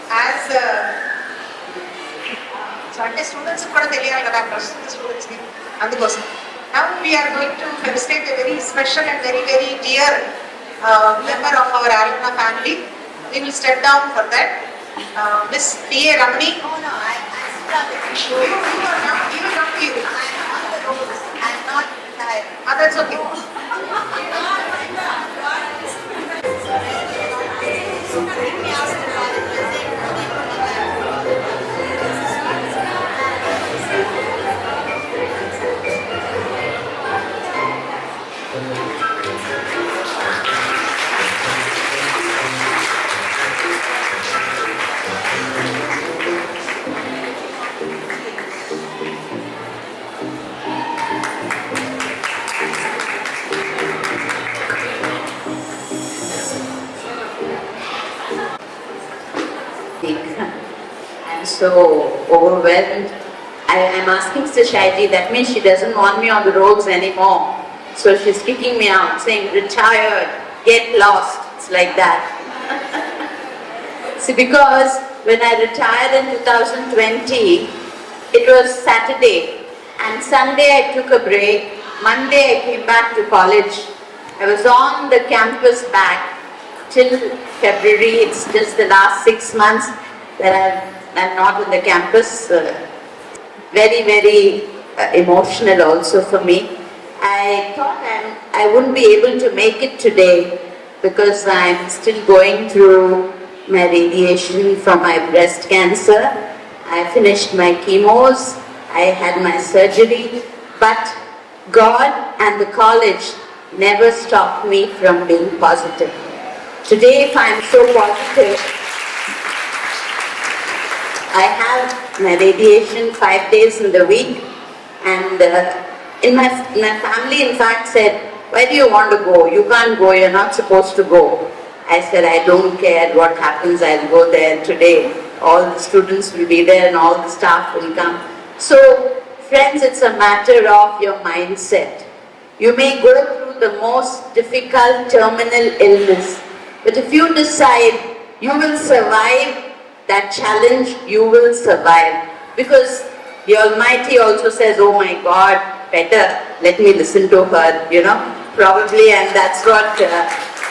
As so అంటే students కూడా తెలియాలి కదా, ప్రస్తుత స్టూడెంట్స్కి, అందుకోసం. Now we are going to felicitate a very special and very, very dear member of our alumna family. We will step down for that. Miss P.A. Ramani. Oh no, I'm still You will come to you. I'm on the road. I'm not retired. That's okay. so overwhelmed. I'm asking Sjcwaa, that means she doesn't want me on the roads anymore. So she's kicking me out, saying, retired, get lost. It's like that. See, because when I retired in 2020, it was Saturday, and Sunday I took a break. Monday I came back to college. I was on the campus back till February. It's just the last 6 months that I'm not on the campus. Very, very emotional also for me. I thought I wouldn't be able to make it today because I'm still going through my radiation from my breast cancer. I finished my chemos, I had my surgery, but God and the college never stopped me from being positive. Today, if I'm so positive, I have my radiation 5 days in the week, and my family in fact said, why do you want to go? You can't go, you're not supposed to go. I said, I don't care what happens, I'll go there today. All the students will be there and all the staff will come. So, friends, it's a matter of your mindset. You may go through the most difficult terminal illness, but if you decide you will survive that challenge, you will survive. Because the Almighty also says, oh my God, better let me listen to her, probably, and that's what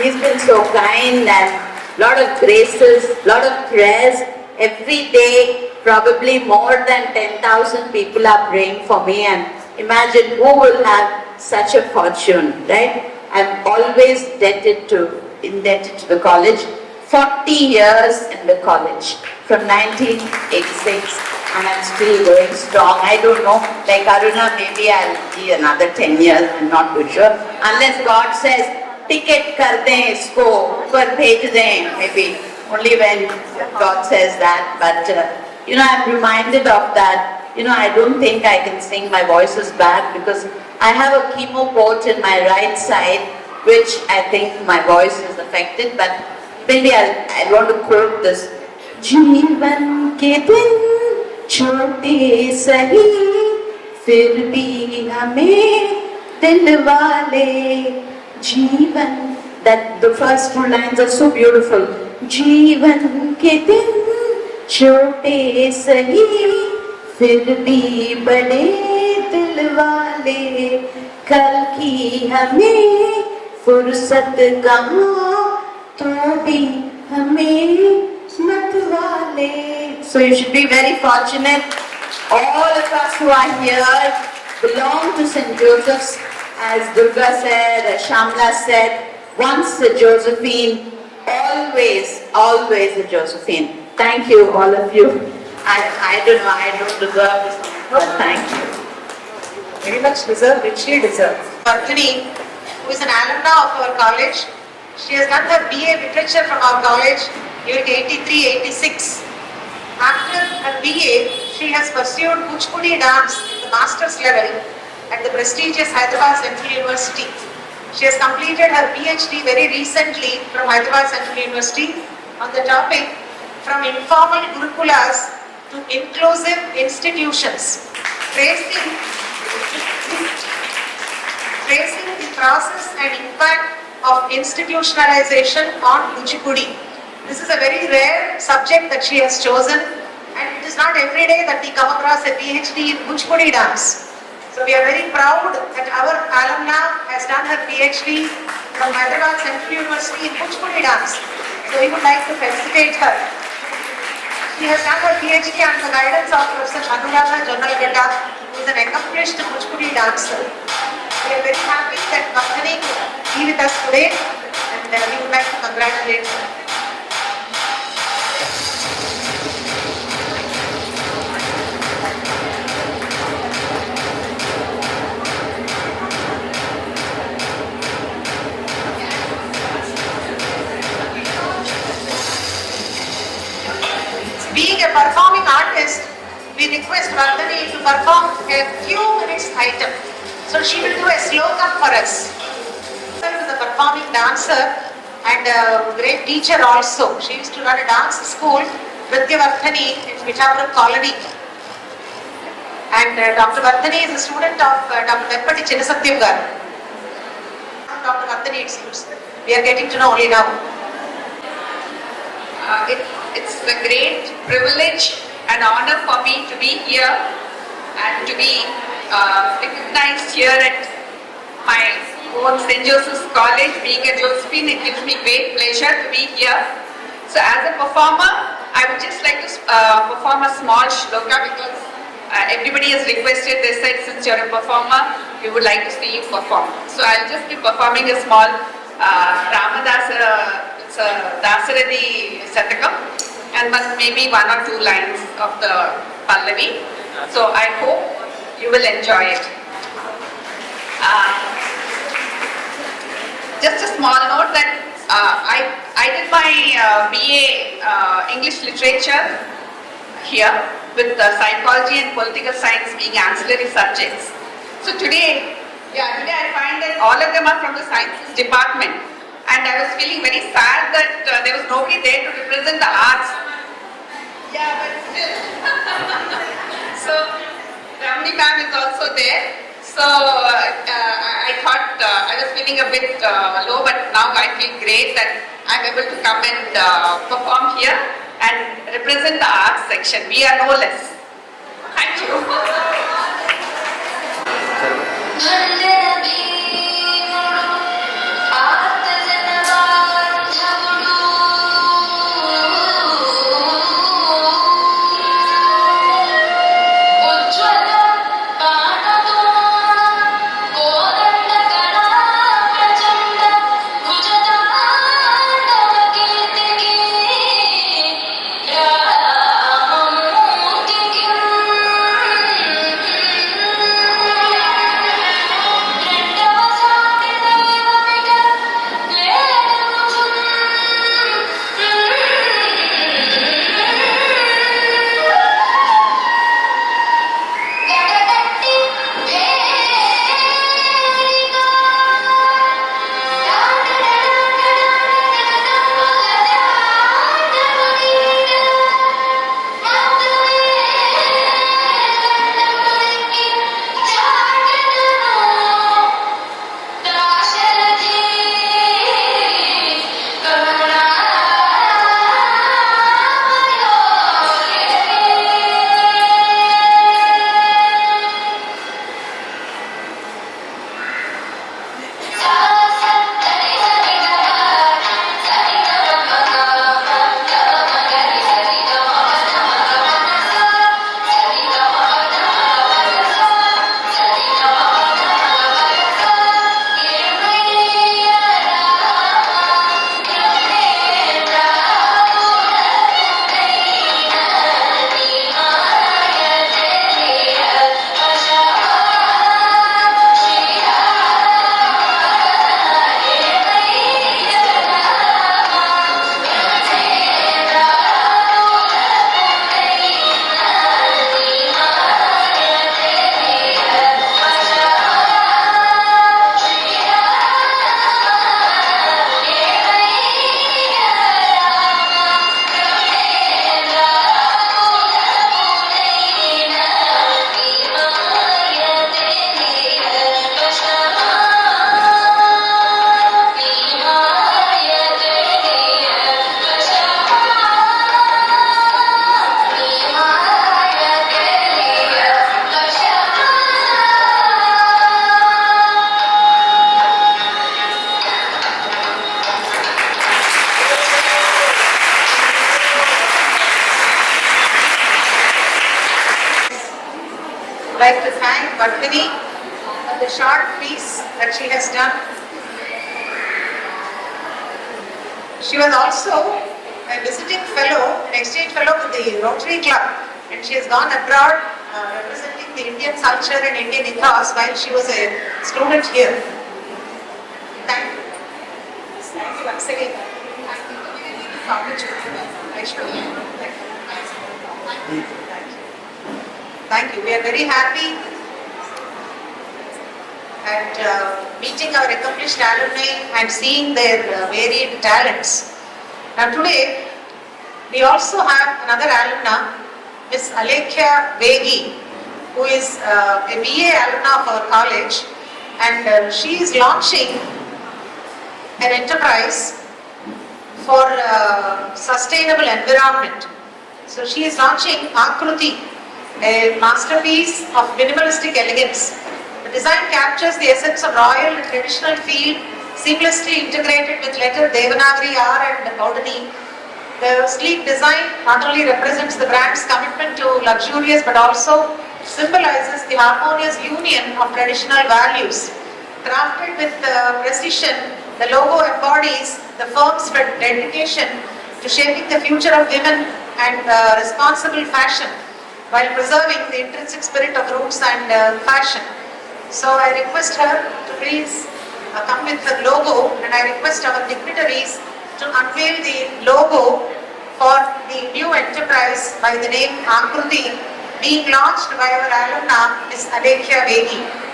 He's been so kind, and lot of graces, lot of prayers. Every day, probably more than 10,000 people are praying for me, and imagine who will have such a fortune, right? I'm always indebted to the college. 40 years in the college, from 1986, and I'm still going strong. I don't know, like Aruna, maybe I'll be another 10 years, I'm not too sure. Unless God says, ticket kar dein isko, upar bhej dein, maybe. Only when God says that, but I'm reminded of that. I don't think I can sing, my voice is bad because I have a chemo port in my right side, which I think my voice is affected, but maybe I want to quote this. Jeevan ke din chote sahi, fir bhi hame dil wale. Jeevan, that the first two lines are so beautiful. Jeevan ke din chote sahi, fir bhi bade dil wale. Kal ki hame fursat kahan, so you should be very fortunate. All of us who are here belong to St. Joseph's, as Durga said, as Shamla said, once a Josephine, always a Josephine. Thank you, all of you. I don't know, I don't deserve this, but thank you. Very much deserved, richly deserved. Vartini, who is an alumna of our college. She has done her BA Literature from our college during 83-86. After her BA, she has pursued Kuchipudi dance at the master's level at the prestigious Hyderabad Central University. She has completed her PhD very recently from Hyderabad Central University on the topic From Informal Gurukulas to Inclusive Institutions, tracing the process and impact of institutionalization on Kuchipudi. This is a very rare subject that she has chosen, and it is not every day that we come across a PhD in Kuchipudi dance. So we are very proud that our alumna has done her PhD from Hyderabad Central University in Kuchipudi dance. So we would like to felicitate her. She has done her PhD under the guidance of Professor Anuragha Jonnalgada, who is an accomplished Kuchipudi dancer. We are very happy that Vartini could be with us today, and we would like to congratulate her. Being a performing artist, we request Vartini to perform a few minutes item. So she will do a slokam for us. She is a performing dancer and a great teacher also. She used to run a dance school Vidyavarthani in Visakhapatnam Colony. And Dr. Varthani is a student of Dr. Vempati Chinnasatyam garu. Dr. Varthani, it seems. We are getting to know only now. It's a great privilege and honor for me to be here and to be recognized here at my own St. Joseph's College. Being a Josephine, it gives me great pleasure to be here. So as a performer, I would just like to perform a small shloka because everybody has requested, they said since you're a performer, we would like to see you perform. So I'll just be performing a small Ramadasa, it's a Dasaradi Satakam, and maybe 1 or 2 lines of the Pallavi. So I hope you will enjoy it. Just a small note that I did my BA English Literature here with psychology and political science being ancillary subjects. So today I find that all of them are from the sciences department, and I was feeling very sad that there was nobody there to represent the arts. Yeah, but still. So Ramani ma'am is also there. So I thought I was feeling a bit low, but now I feel great that I'm able to come and perform here and represent the arts section. We are no less. Thank you. I'd like to thank Varthini for the short piece that she has done. She was also a visiting fellow, an exchange fellow with the Rotary Club, and she has gone abroad representing the Indian culture and Indian ethos while she was a student here. Thank you. Thank you once again. Thank you for giving me this opportunity. Thank you. Thank you. We are very happy at meeting our accomplished alumni and seeing their varied talents. Now today, We also have another alumna, Miss Alekhya Vegi, who is a BA alumna of our college, and she is launching an enterprise for sustainable environment. So she is launching Akruti, a masterpiece of minimalistic elegance. The design captures the essence of royal and traditional feel, seamlessly integrated with letter Devanagari R and Gaudani. The sleek design not only represents the brand's commitment to luxurious but also symbolizes the harmonious union of traditional values. Crafted with precision, the logo embodies the firm's dedication to shaping the future of women and responsible fashion while preserving the intrinsic spirit of roots and fashion. So I request her to please come with her logo, and I request our dignitaries to unveil the logo for the new enterprise by the name Akruti, being launched by our alumna Ms. Alekhya Vegi.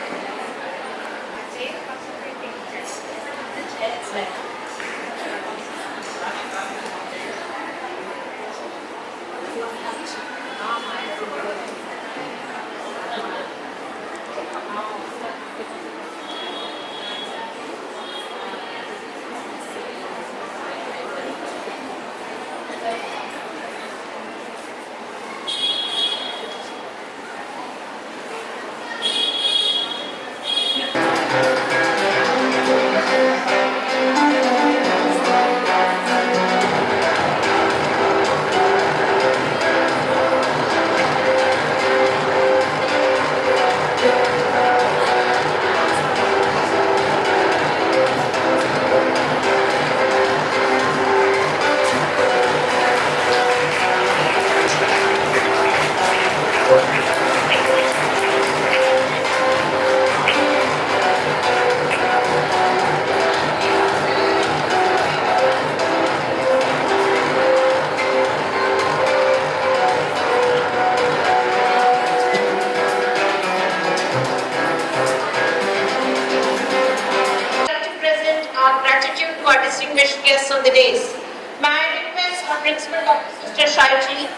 Distinguished guests on the days. May I request our principal, Dr. Sjcwaa,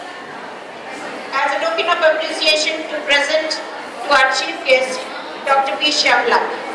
as a token of appreciation to present to our chief guest, Dr. P. Sjcwaa.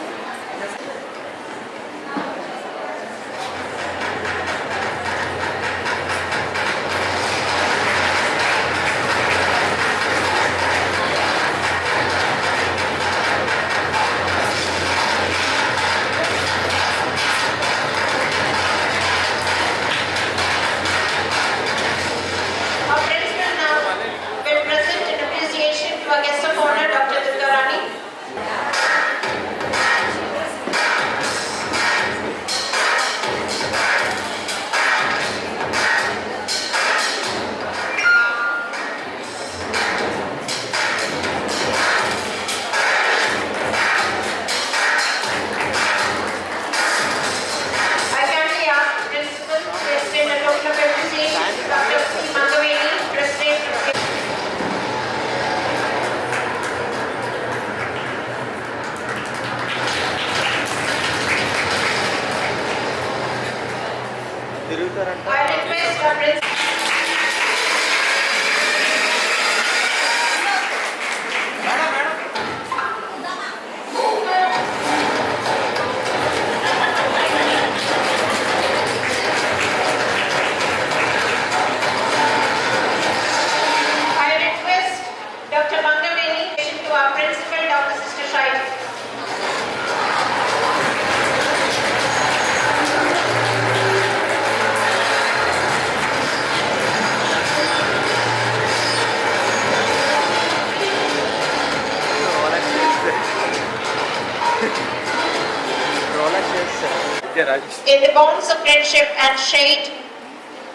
In the bonds of friendship and shared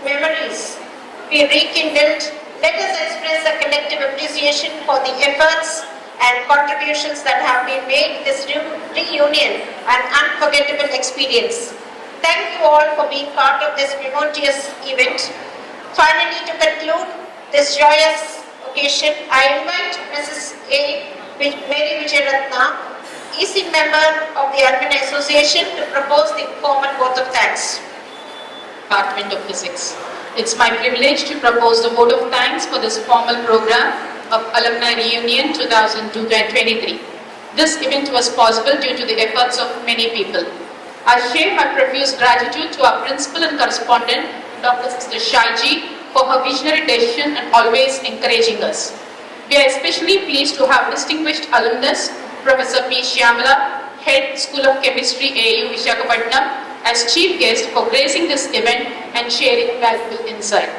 memories we rekindled, let us express a collective appreciation for the efforts and contributions that have been made in this reunion an unforgettable experience. Thank you all for being part of this momentous event. Finally, to conclude this joyous occasion, I invite Mrs. A. Mary Vijayaratna, EC member of the Alumni Association, to propose the formal vote of thanks. Department of Physics. It's my privilege to propose the vote of thanks for this formal program of Alumni Reunion 2023. This event was possible due to the efforts of many people. I share my profuse gratitude to our principal and correspondent, Dr. Sister Sjcwaa, for her visionary decision and always encouraging us. We are especially pleased to have distinguished alumnus, Professor P. Sjcwaa, Head School of Chemistry, AU Visakhapatnam, as chief guest for gracing this event and sharing valuable insight.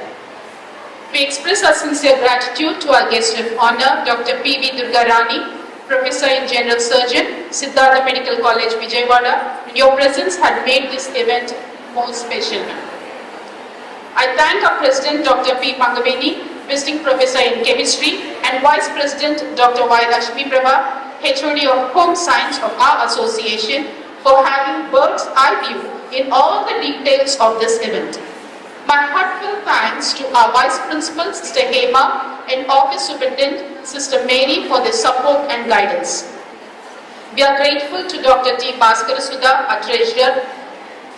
We express our sincere gratitude to our guest of honor, Dr. P.V. Durgarani, Professor and General Surgeon, Siddhartha Medical College, Vijayawada. Your presence had made this event more special. I thank our President, Dr. P. Pangaveni, Visiting Professor in Chemistry, and Vice President, Dr. Y. Lakshmi Prabha, HOD of Home Science of our association, for having bird's eye view in all the details of this event. My heartfelt thanks to our Vice Principal, Sister Hema, and Office Superintendent, Sister Mary, for their support and guidance. We are grateful to Dr. T. Bhaskarasudha, our Treasurer,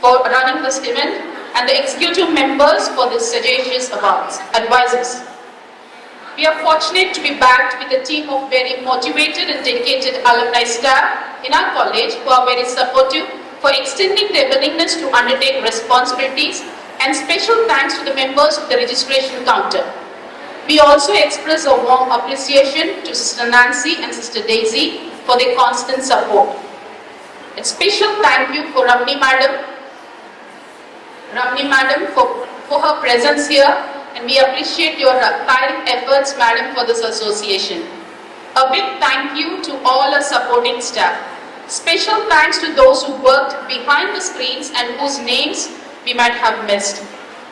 for running this event, and the executive members for this sagacious advisors. We are fortunate to be backed with a team of very motivated and dedicated alumni staff in our college who are very supportive for extending their willingness to undertake responsibilities, and special thanks to the members of the registration counter. We also express a warm appreciation to Sister Nancy and Sister Daisy for their constant support. A special thank you for Ramni Madam for her presence here, and we appreciate your kind efforts, Madam, for this association. A big thank you to all our supporting staff. Special thanks to those who worked behind the screens and whose names we might have missed.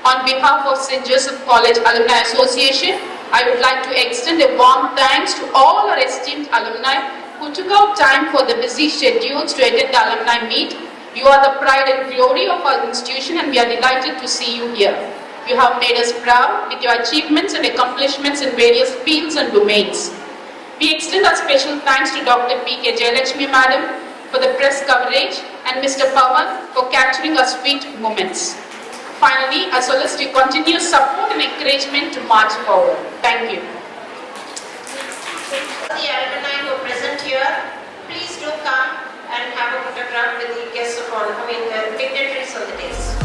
On behalf of St. Joseph College Alumni Association, I would like to extend a warm thanks to all our esteemed alumni who took out time for the busy schedules to attend the alumni meet. You are the pride and glory of our institution, and we are delighted to see you here. You have made us proud with your achievements and accomplishments in various fields and domains. We extend our special thanks to Dr. P.K. Jayalakshmi Madam for the press coverage and Mr. Pawan for capturing our sweet moments. Finally, I solicit your continuous support and encouragement to march forward. Thank you. The alumni who are present here, please do come and have a photograph with the guests of honor, the dignitaries on the dais.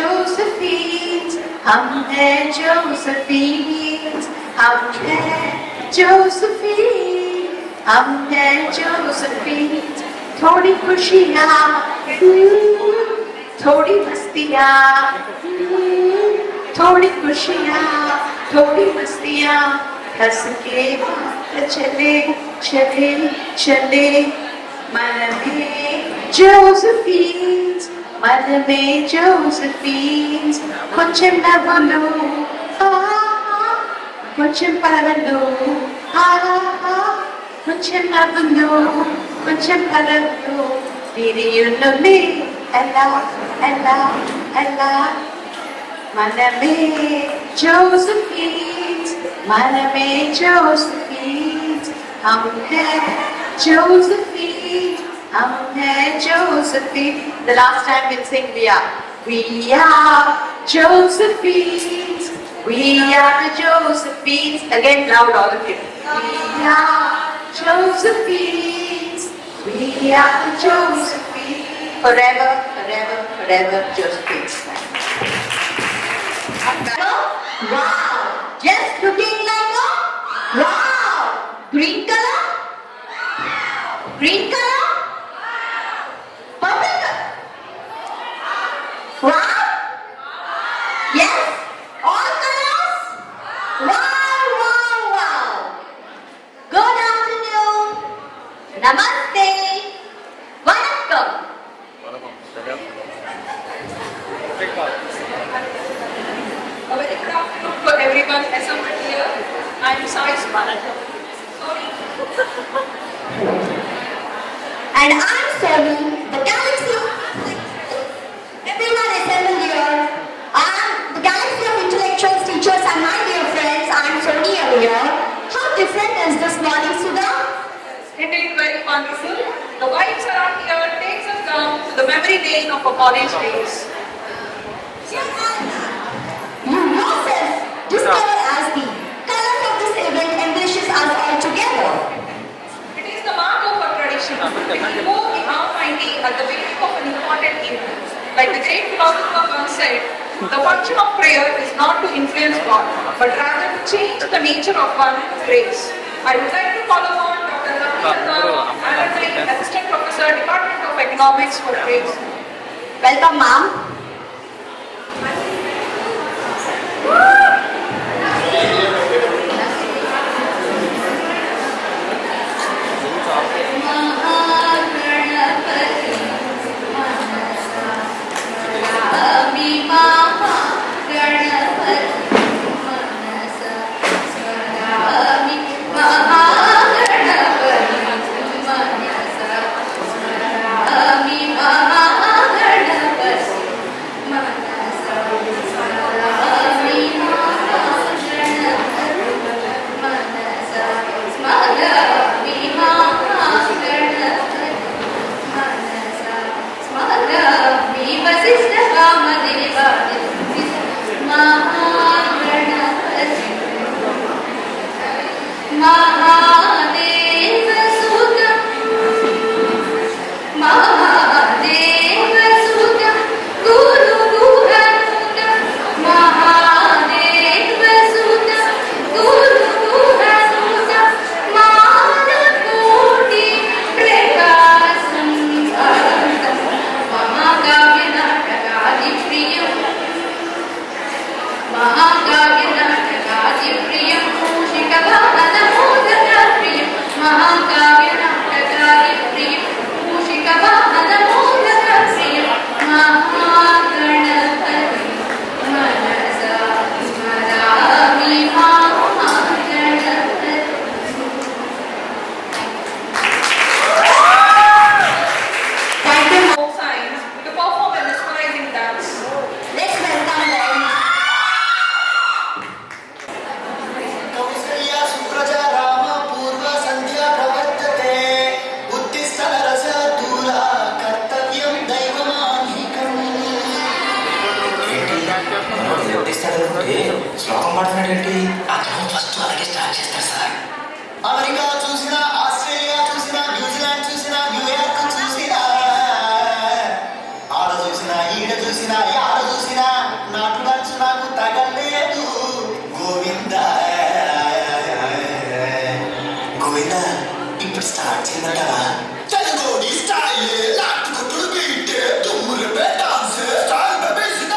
Josephines, हम हैं Josephines, हम हैं Josephine, हम हैं Josephines, थोड़ी खुशियाँ, थोड़ी मस्तियाँ, थोड़ी खुशियाँ, थोड़ी मस्तियाँ, हंस के चले चले चले मन में Josephines, मन में Josephines, కొంచెం నవ్వులు కొంచెం పరవళ్ళు ఆహా కొంచెం నవ్వులు కొంచెం పరవళ్ళు తిరియున్నది ఎలా ఎలా ఎలా మనమే Josephines మనమే Josephines हम हैं Josephines हम हैं Josephine. The last time we'll sing we are Josephines. We are the Josephines. Again loud all of you. We are Josephines. We are the Josephines. Forever, forever, forever Josephines. Wow! Just looking like a wow! Green color? Green color? Purple color? Wow! Yes? All colors? Wow, wow, wow! Good afternoon! Namaste! Vanakkam! A very good afternoon to everyone assembled here. I am Sjcwaa. Sorry. And I'm Sonu, the galaxy of everyone assembled here. I'm the galaxy of intellectuals, teachers, and my dear friends. I'm Sony here. How different is this morning, Sudha? Indeed, very wonderful. The vibes around here takes us down to the memory lane of our college days. You yourself discover as the colors of this event enriches us all together. It is the mark of our tradition. We invoke the Almighty at the beginning of an important event. Like the great philosopher once said, the function of prayer is not to influence God, but rather to change the nature of one through grace. I would like to call upon Dr. Alumni, Assistant Professor, Department of Economics for grace. Welcome, ma'am. శ్లోకం పాడుతున్నాడేంటి? ఆ క్రమం first అలాగే start చేస్తారు sir. America చూసినా, Australia చూసినా, New Zealand చూసినా, New York చూసినా, ఆడ చూసినా, ఈడ చూసినా, ఆడ చూసినా, నాటు డాన్స్ నాకు తగలేదు. గోవింద గోవింద ఇప్పుడు స్టార్ట్ చేయందంటావా? తెలుగోడి స్టైల్ లాట్ కొట్టుడు బీట్ దుమ్ములు డాన్స్ స్టైల్ బేసిక్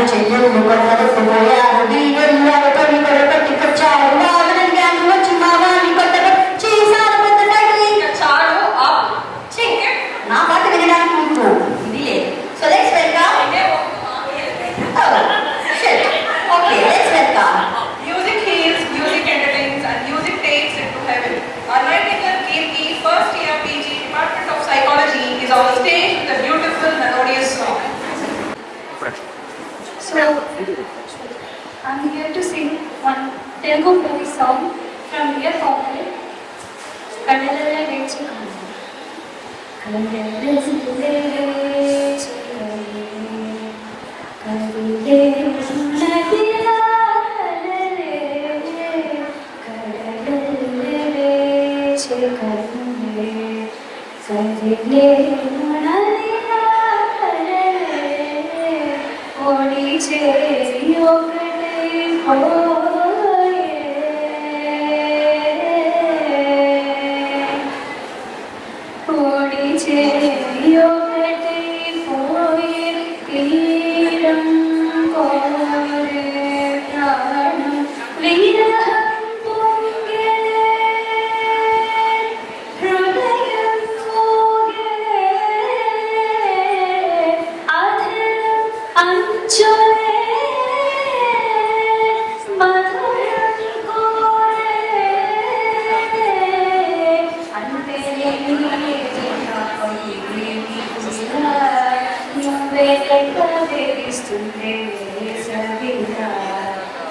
చెల్లెళ్ళు కొట్టకపోయారు బియ్యంతో పట్టుకొచ్చారు వాదన గ్యాంగ్ వచ్చి మా వారిని చేశారు పెద్ద ఫ్యాక్టరీ చాలు నా పాట వినడానికి మీకు ఇది లేదు so let's welcome okay let's welcome Music heals, music entertains, and music takes it to heaven. Our Nightingale Kirti, first year PG, Department of Psychology, is on the stage with a beautiful melodious song. So, I'm here to sing one Telugu movie song from Dear Family. Kadalala Vechukam. Kadalala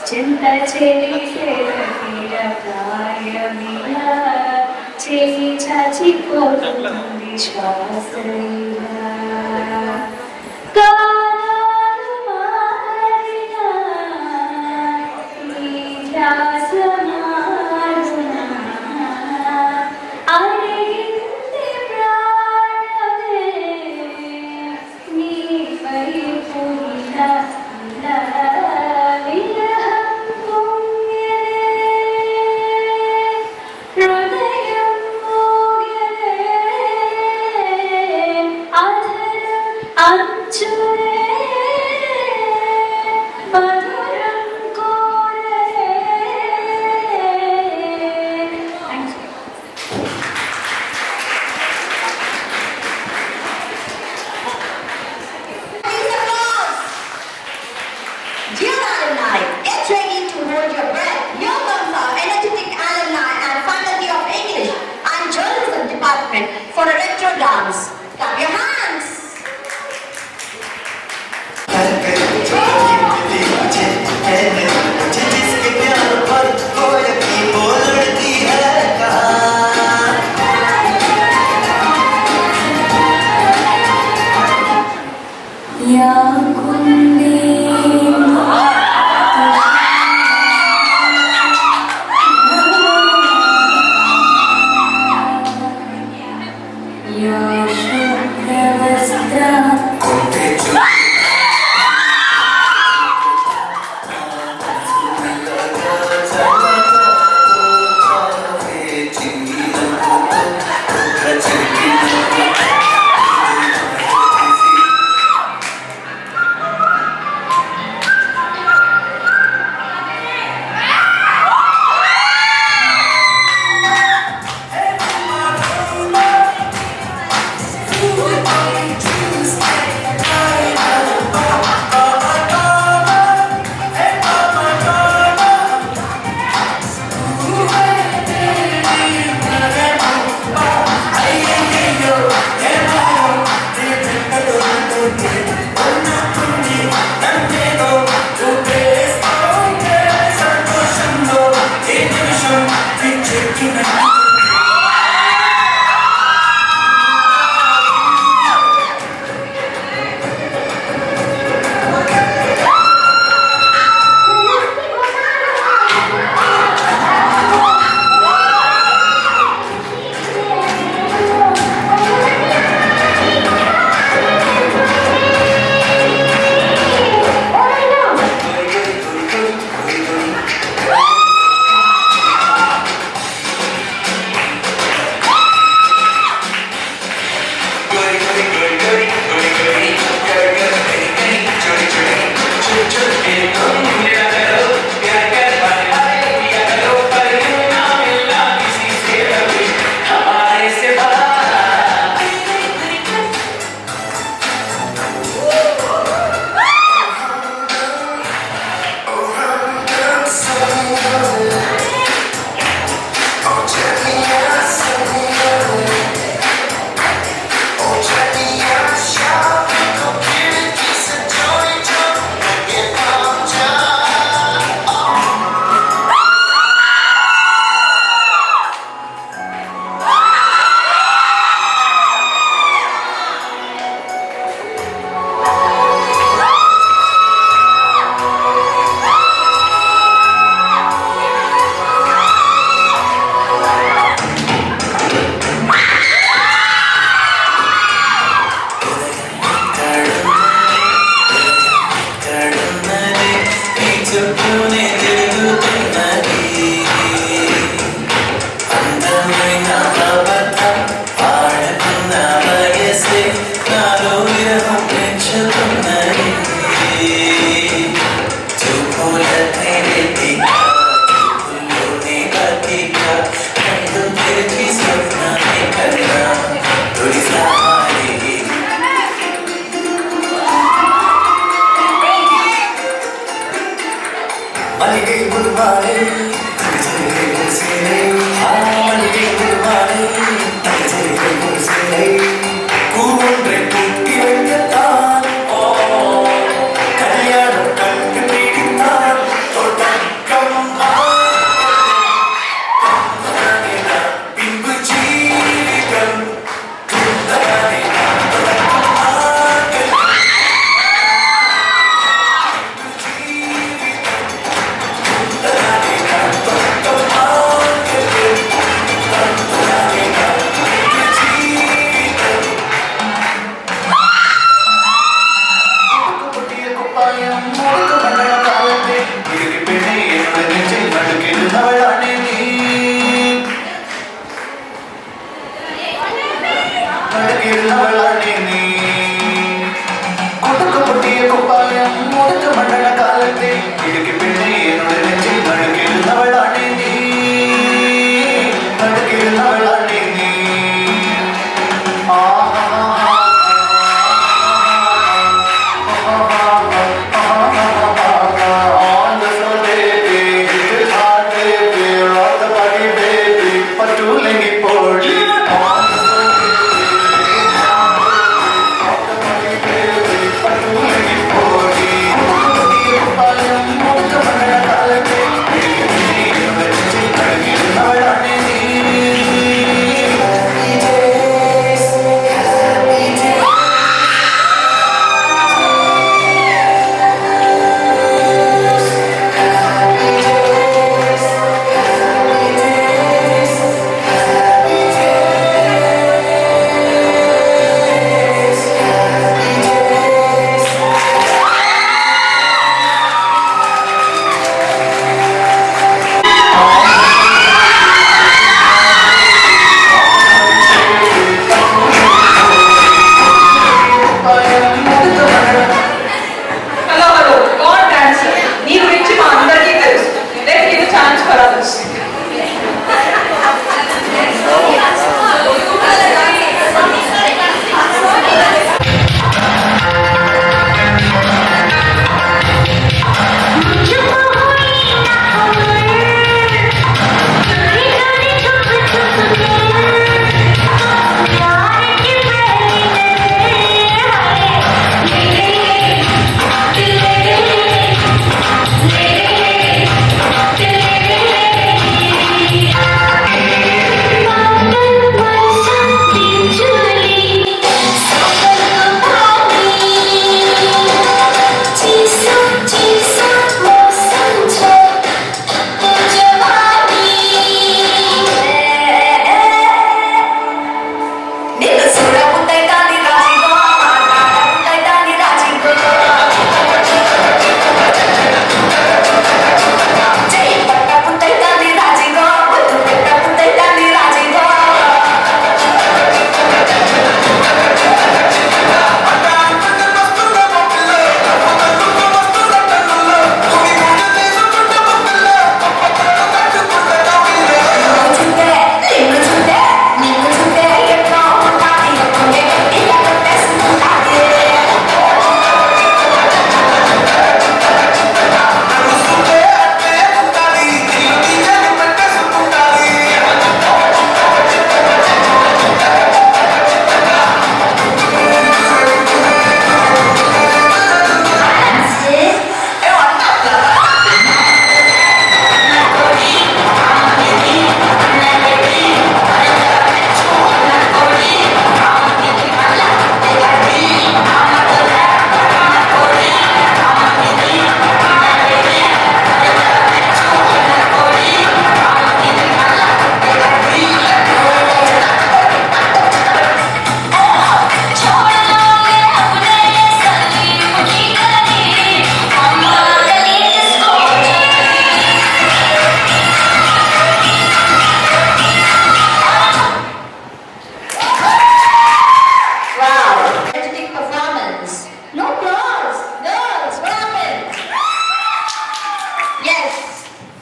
చింత చేయి చాచిపోతుంది శ్వాసైనా కాలాలు మారినా ఈ ధ్యాస మారునా అడిగింది ప్రాణమే నీ వైపు ఇలా విరహం పొంగెనే హృదయం మోగెనే చుట్టూనే తిరుగుతున్నది అందమైన అబద్ధం ఆడుకున్న వయసే నాలో విరహం పెంచుతున్నది చూపుల తేలిక చూపుల్లోనే బతిక కళ్ళు తెరిచి స్వప్నాన్ని కన్నా తొలిసారి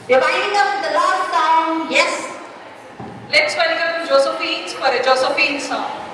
We're winding up with the last song. Yes. Let's welcome Josephine's for a Josephine song.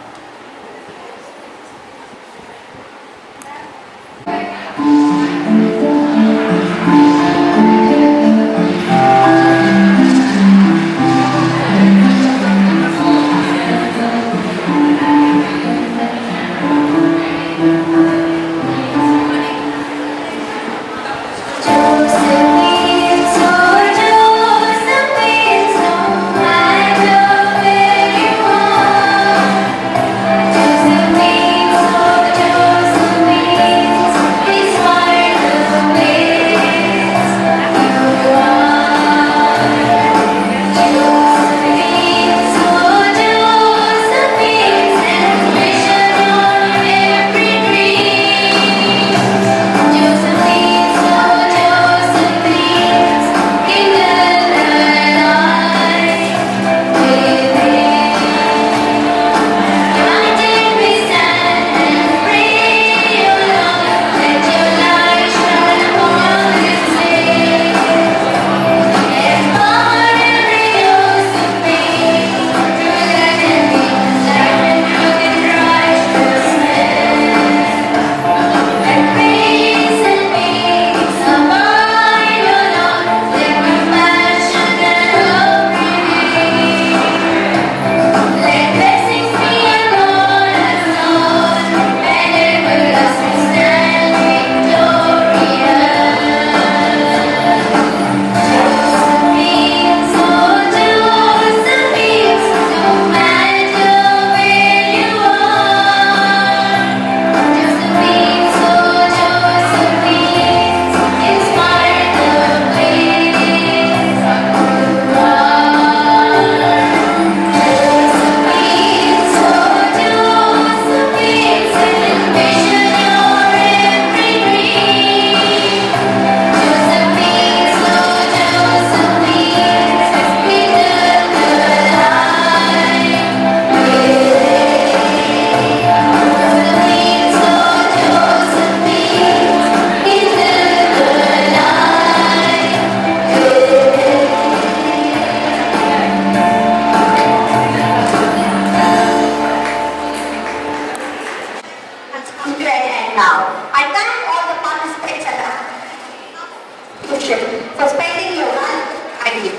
For spending your life idly.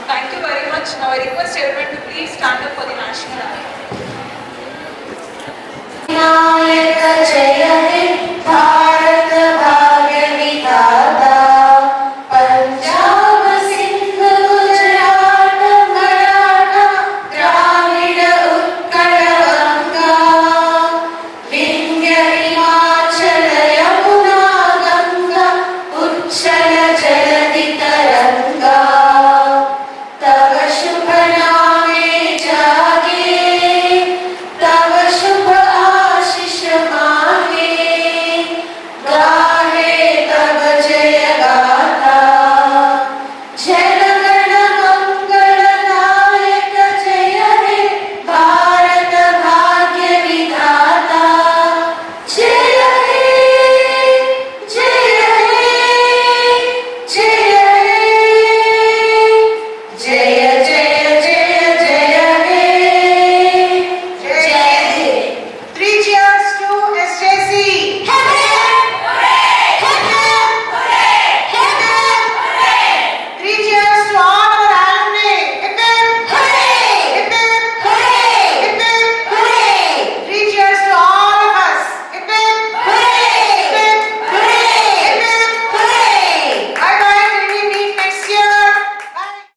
Thank you very much. Now I request everyone to please stand up for the national anthem.